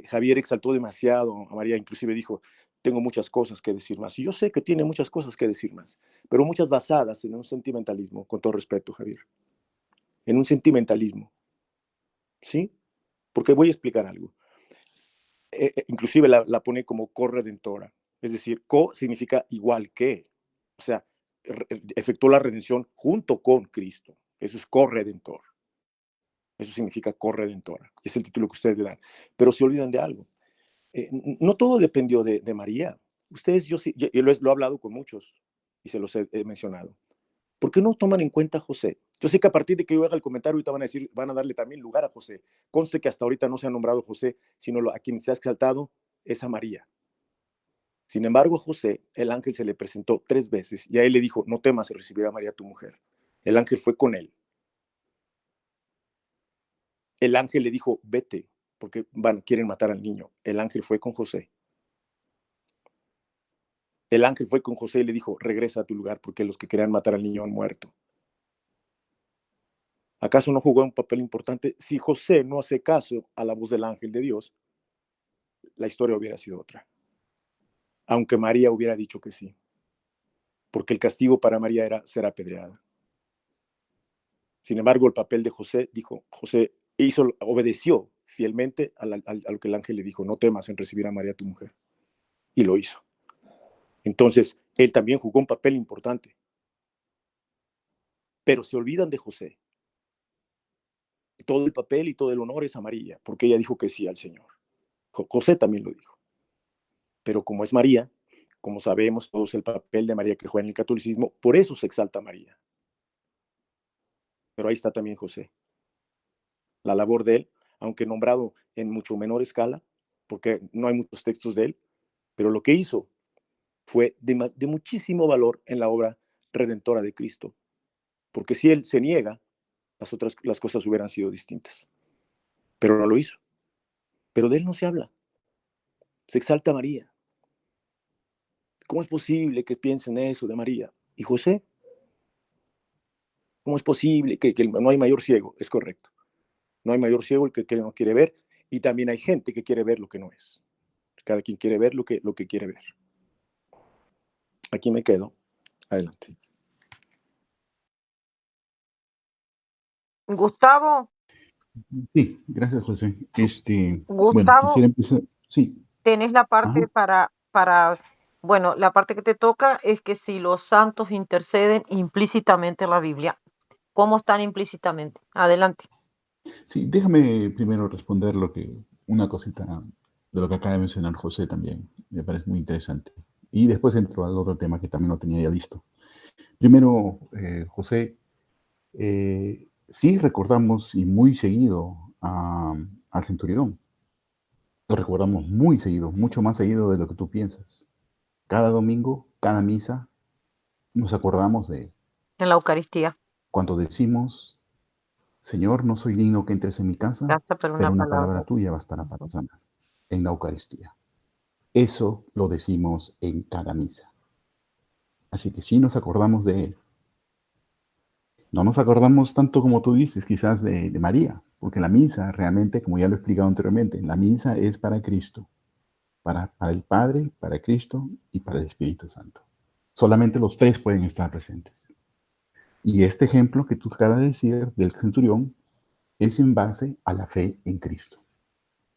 Javier exaltó demasiado a María, inclusive dijo, tengo muchas cosas que decir más. Y yo sé que tiene muchas cosas que decir más, pero muchas basadas en un sentimentalismo, con todo respeto, Javier. En un sentimentalismo. ¿Sí? Porque voy a explicar algo. Inclusive la pone como corredentora. Es decir, co significa igual que. O sea, efectuó la redención junto con Cristo. Eso es corredentor. Eso significa corredentora. Es el título que ustedes le dan. Pero se olvidan de algo. No todo dependió de María. Ustedes, yo lo he hablado con muchos y se los he mencionado. ¿Por qué no toman en cuenta a José? Yo sé que a partir de que yo haga el comentario, ahorita van a darle también lugar a José. Conste que hasta ahorita no se ha nombrado José, sino a quien se ha exaltado es a María. Sin embargo, a José, el ángel se le presentó 3 veces y a él le dijo, no temas recibir a María tu mujer. El ángel fue con él. El ángel le dijo, vete, porque quieren matar al niño. El ángel fue con José. El ángel fue con José y le dijo, regresa a tu lugar, porque los que querían matar al niño han muerto. ¿Acaso no jugó un papel importante? Si José no hace caso a la voz del ángel de Dios, la historia hubiera sido otra. Aunque María hubiera dicho que sí. Porque el castigo para María era ser apedreada. Sin embargo, el papel de José, José obedeció fielmente a lo que el ángel le dijo, no temas en recibir a María tu mujer. Y lo hizo. Entonces, él también jugó un papel importante. Pero se olvidan de José. Todo el papel y todo el honor es a María, porque ella dijo que sí al Señor. José también lo dijo. Pero como es María, como sabemos todos el papel de María que juega en el catolicismo, por eso se exalta a María. Pero ahí está también José. La labor de él, aunque nombrado en mucho menor escala, porque no hay muchos textos de él, pero lo que hizo fue de muchísimo valor en la obra redentora de Cristo. Porque si él se niega, las cosas hubieran sido distintas. Pero no lo hizo. Pero de él no se habla. Se exalta a María. ¿Cómo es posible que piensen eso de María? ¿Y José? ¿Cómo es posible que no hay mayor ciego? Es correcto. No hay mayor ciego el que no quiere ver, y también hay gente que quiere ver lo que no es. Cada quien quiere ver lo que quiere ver. Aquí me quedo. Adelante. Gustavo, Sí, gracias, José. Bueno, Gustavo, quisiera empezar. Sí, tenés la ajá. parte bueno, la parte que te toca es que si los santos interceden implícitamente en la Biblia, ¿cómo están implícitamente? Adelante. Sí, déjame primero responder una cosita de lo que acaba de mencionar José también. Me parece muy interesante. Y después entro al otro tema que también lo tenía ya listo. Primero, José, sí recordamos y muy seguido al centurión. Lo recordamos muy seguido, mucho más seguido de lo que tú piensas. Cada domingo, cada misa, nos acordamos de él. En la Eucaristía. Cuando decimos, Señor, no soy digno que entres en mi casa, Basta por una pero una palabra. palabra tuya bastará para sanar. En la Eucaristía. Eso lo decimos en cada misa. Así que sí nos acordamos de él. No nos acordamos tanto como tú dices, quizás de María, porque la misa realmente, como ya lo he explicado anteriormente, la misa es para Cristo, para el Padre, para Cristo y para el Espíritu Santo. Solamente los 3 pueden estar presentes. Y este ejemplo que tú acabas de decir del centurión es en base a la fe en Cristo.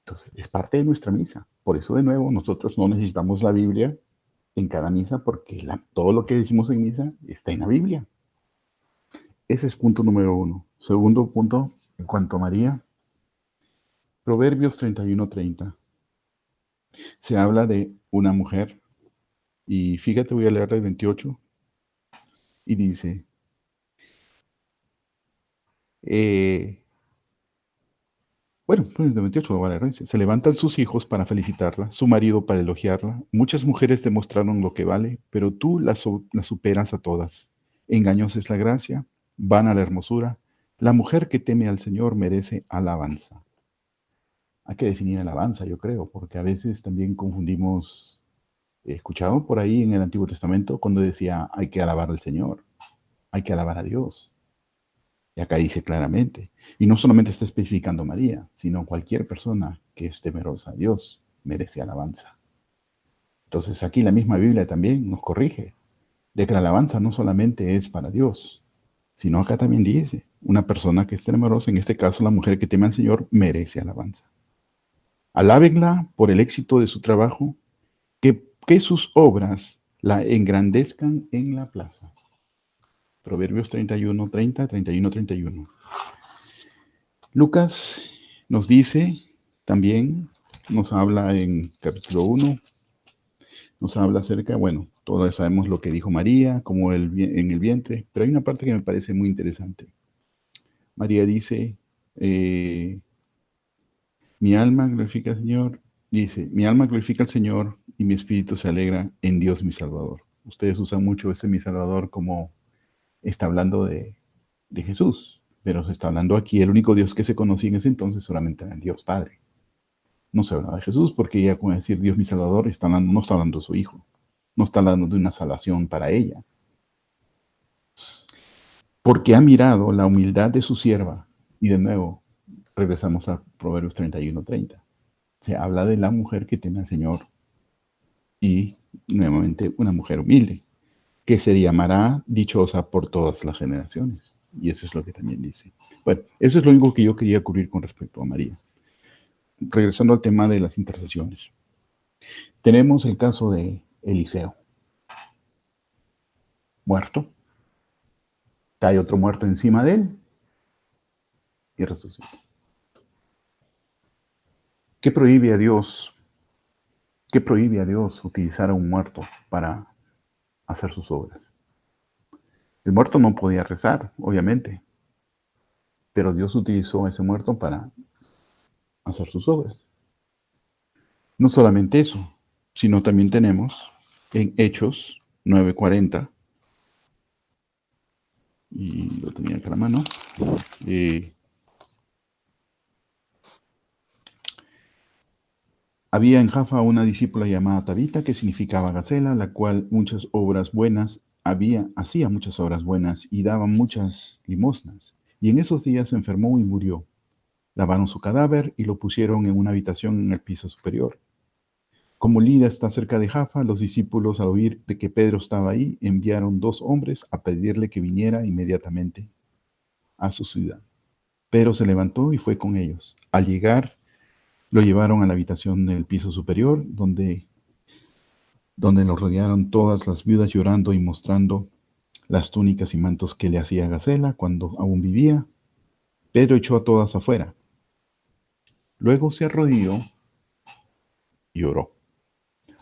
Entonces, es parte de nuestra misa. Por eso, de nuevo, nosotros no necesitamos la Biblia en cada misa porque todo lo que decimos en misa está en la Biblia. Ese es punto número 1. Segundo punto, en cuanto a María, Proverbios 31:30. Se habla de una mujer, y fíjate, voy a leer el 28, y dice, Bueno, pues el 28 vale, ¿no? Se levantan sus hijos para felicitarla, su marido para elogiarla. Muchas mujeres demostraron lo que vale, pero tú la superas a todas. Engañosa es la gracia, vana la hermosura. La mujer que teme al Señor merece alabanza. Hay que definir alabanza, yo creo, porque a veces también confundimos, he escuchado por ahí en el Antiguo Testamento cuando decía hay que alabar al Señor, hay que alabar a Dios. Y acá dice claramente, y no solamente está especificando a María, sino cualquier persona que es temerosa a Dios merece alabanza. Entonces aquí la misma Biblia también nos corrige de que la alabanza no solamente es para Dios, sino acá también dice, una persona que es temerosa, en este caso la mujer que teme al Señor, merece alabanza. Alábenla por el éxito de su trabajo, que sus obras la engrandezcan en la plaza. Proverbios 31, 30, 31, 31. Lucas nos dice también, nos habla en capítulo 1, nos habla acerca, bueno, todos sabemos lo que dijo María, como en el vientre, pero hay una parte que me parece muy interesante. María dice, mi alma glorifica al Señor, dice, mi alma glorifica al Señor y mi espíritu se alegra en Dios mi Salvador. Ustedes usan mucho ese mi Salvador como está hablando de Jesús, pero se está hablando aquí, el único Dios que se conocía en ese entonces solamente era el Dios Padre. No se habla de Jesús porque ella con decir Dios mi Salvador no está hablando de su Hijo, no está hablando de una salvación para ella. Porque ha mirado la humildad de su sierva. Y de nuevo, regresamos a Proverbios 31:30. Se habla de la mujer que teme al Señor y nuevamente una mujer humilde, que se llamará dichosa por todas las generaciones. Y eso es lo que también dice. Bueno, eso es lo único que yo quería cubrir con respecto a María. Regresando al tema de las intercesiones. Tenemos el caso de Eliseo, muerto. Cae otro muerto encima de él y resucita. ¿Qué prohíbe a Dios? ¿Qué prohíbe a Dios utilizar a un muerto para hacer sus obras? El muerto no podía rezar, obviamente, pero Dios utilizó a ese muerto para hacer sus obras. No solamente eso, sino también tenemos en Hechos 9:40, y lo tenía acá a la mano, había en Jaffa una discípula llamada Tabita, que significaba Gacela, la cual hacía muchas obras buenas y daba muchas limosnas. Y en esos días se enfermó y murió. Lavaron su cadáver y lo pusieron en una habitación en el piso superior. Como Lida está cerca de Jaffa, los discípulos, al oír de que Pedro estaba ahí, enviaron 2 hombres a pedirle que viniera inmediatamente a su ciudad. Pedro se levantó y fue con ellos. Al llegar, lo llevaron a la habitación del piso superior, donde lo rodearon todas las viudas llorando y mostrando las túnicas y mantos que le hacía Gacela cuando aún vivía. Pedro echó a todas afuera. Luego se arrodilló y oró.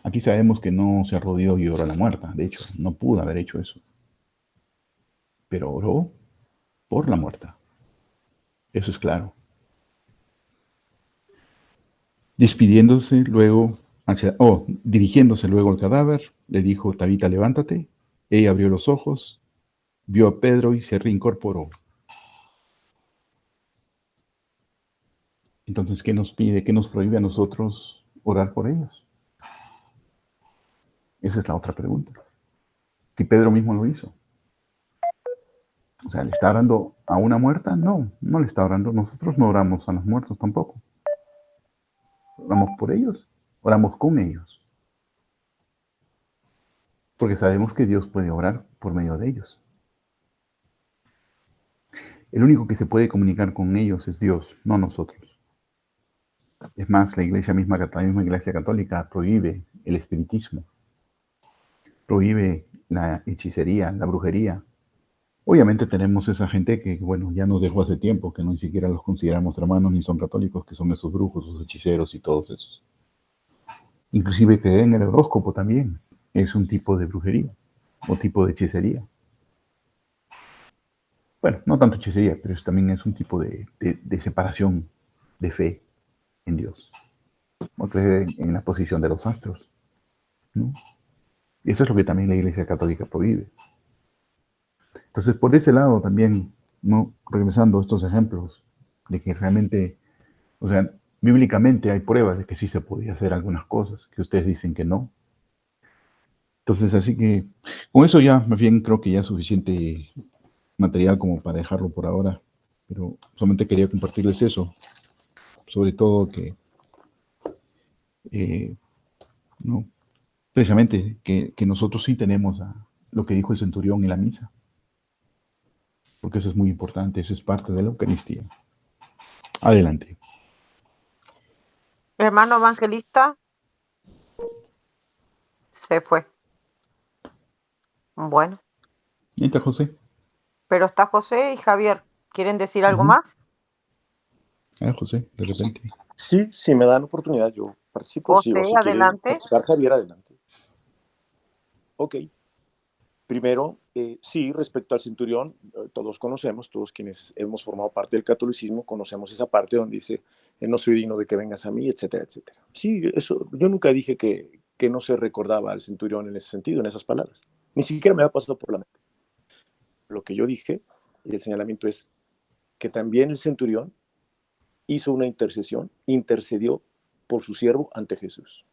Aquí sabemos que no se arrodilló y oró a la muerta. De hecho, no pudo haber hecho eso. Pero oró por la muerta. Eso es claro. Dirigiéndose luego al cadáver, le dijo, Tabita, levántate. Ella abrió los ojos, vio a Pedro y se reincorporó. Entonces, ¿qué nos pide? ¿Qué nos prohíbe a nosotros orar por ellos? Esa es la otra pregunta. Si Pedro mismo lo hizo. O sea, ¿le está orando a una muerta? No, no le está orando. Nosotros no oramos a los muertos tampoco. Oramos por ellos, oramos con ellos. Porque sabemos que Dios puede orar por medio de ellos. El único que se puede comunicar con ellos es Dios, no nosotros. Es más, la misma iglesia católica prohíbe el espiritismo, prohíbe la hechicería, la brujería. Obviamente tenemos esa gente que, bueno, ya nos dejó hace tiempo, que no ni siquiera los consideramos hermanos ni son católicos, que son esos brujos, esos hechiceros y todos esos. Inclusive creer en el horóscopo también es un tipo de brujería o tipo de hechicería. Bueno, no tanto hechicería, pero también es un tipo de separación de fe en Dios, o creer en la posición de los astros, ¿no? Y eso es lo que también la Iglesia Católica prohíbe. Entonces, por ese lado también, ¿no? Regresando a estos ejemplos de que realmente, o sea, bíblicamente hay pruebas de que sí se podía hacer algunas cosas, que ustedes dicen que no. Entonces, así que con eso ya, más bien creo que ya es suficiente material como para dejarlo por ahora, pero solamente quería compartirles eso, sobre todo que, no, precisamente que nosotros sí tenemos lo que dijo el centurión en la misa, porque eso es muy importante, eso es parte de la Eucaristía. Adelante. Hermano evangelista, se fue. Bueno, ¿Entra José? pero está José y Javier. ¿Quieren decir algo Ujú. más? José, de repente. Sí, si me dan oportunidad, yo participo. Sí, o José, si quiere adelante. participar Javier, adelante. Ok. Primero, sí, respecto al centurión, todos conocemos, todos quienes hemos formado parte del catolicismo, conocemos esa parte donde dice, no soy digno de que vengas a mí, etcétera, etcétera. Sí, eso, yo nunca dije que no se recordaba al centurión en ese sentido, en esas palabras. Ni siquiera me ha pasado por la mente. Lo que yo dije, y el señalamiento es que también el centurión hizo una intercesión, intercedió por su siervo ante Jesús.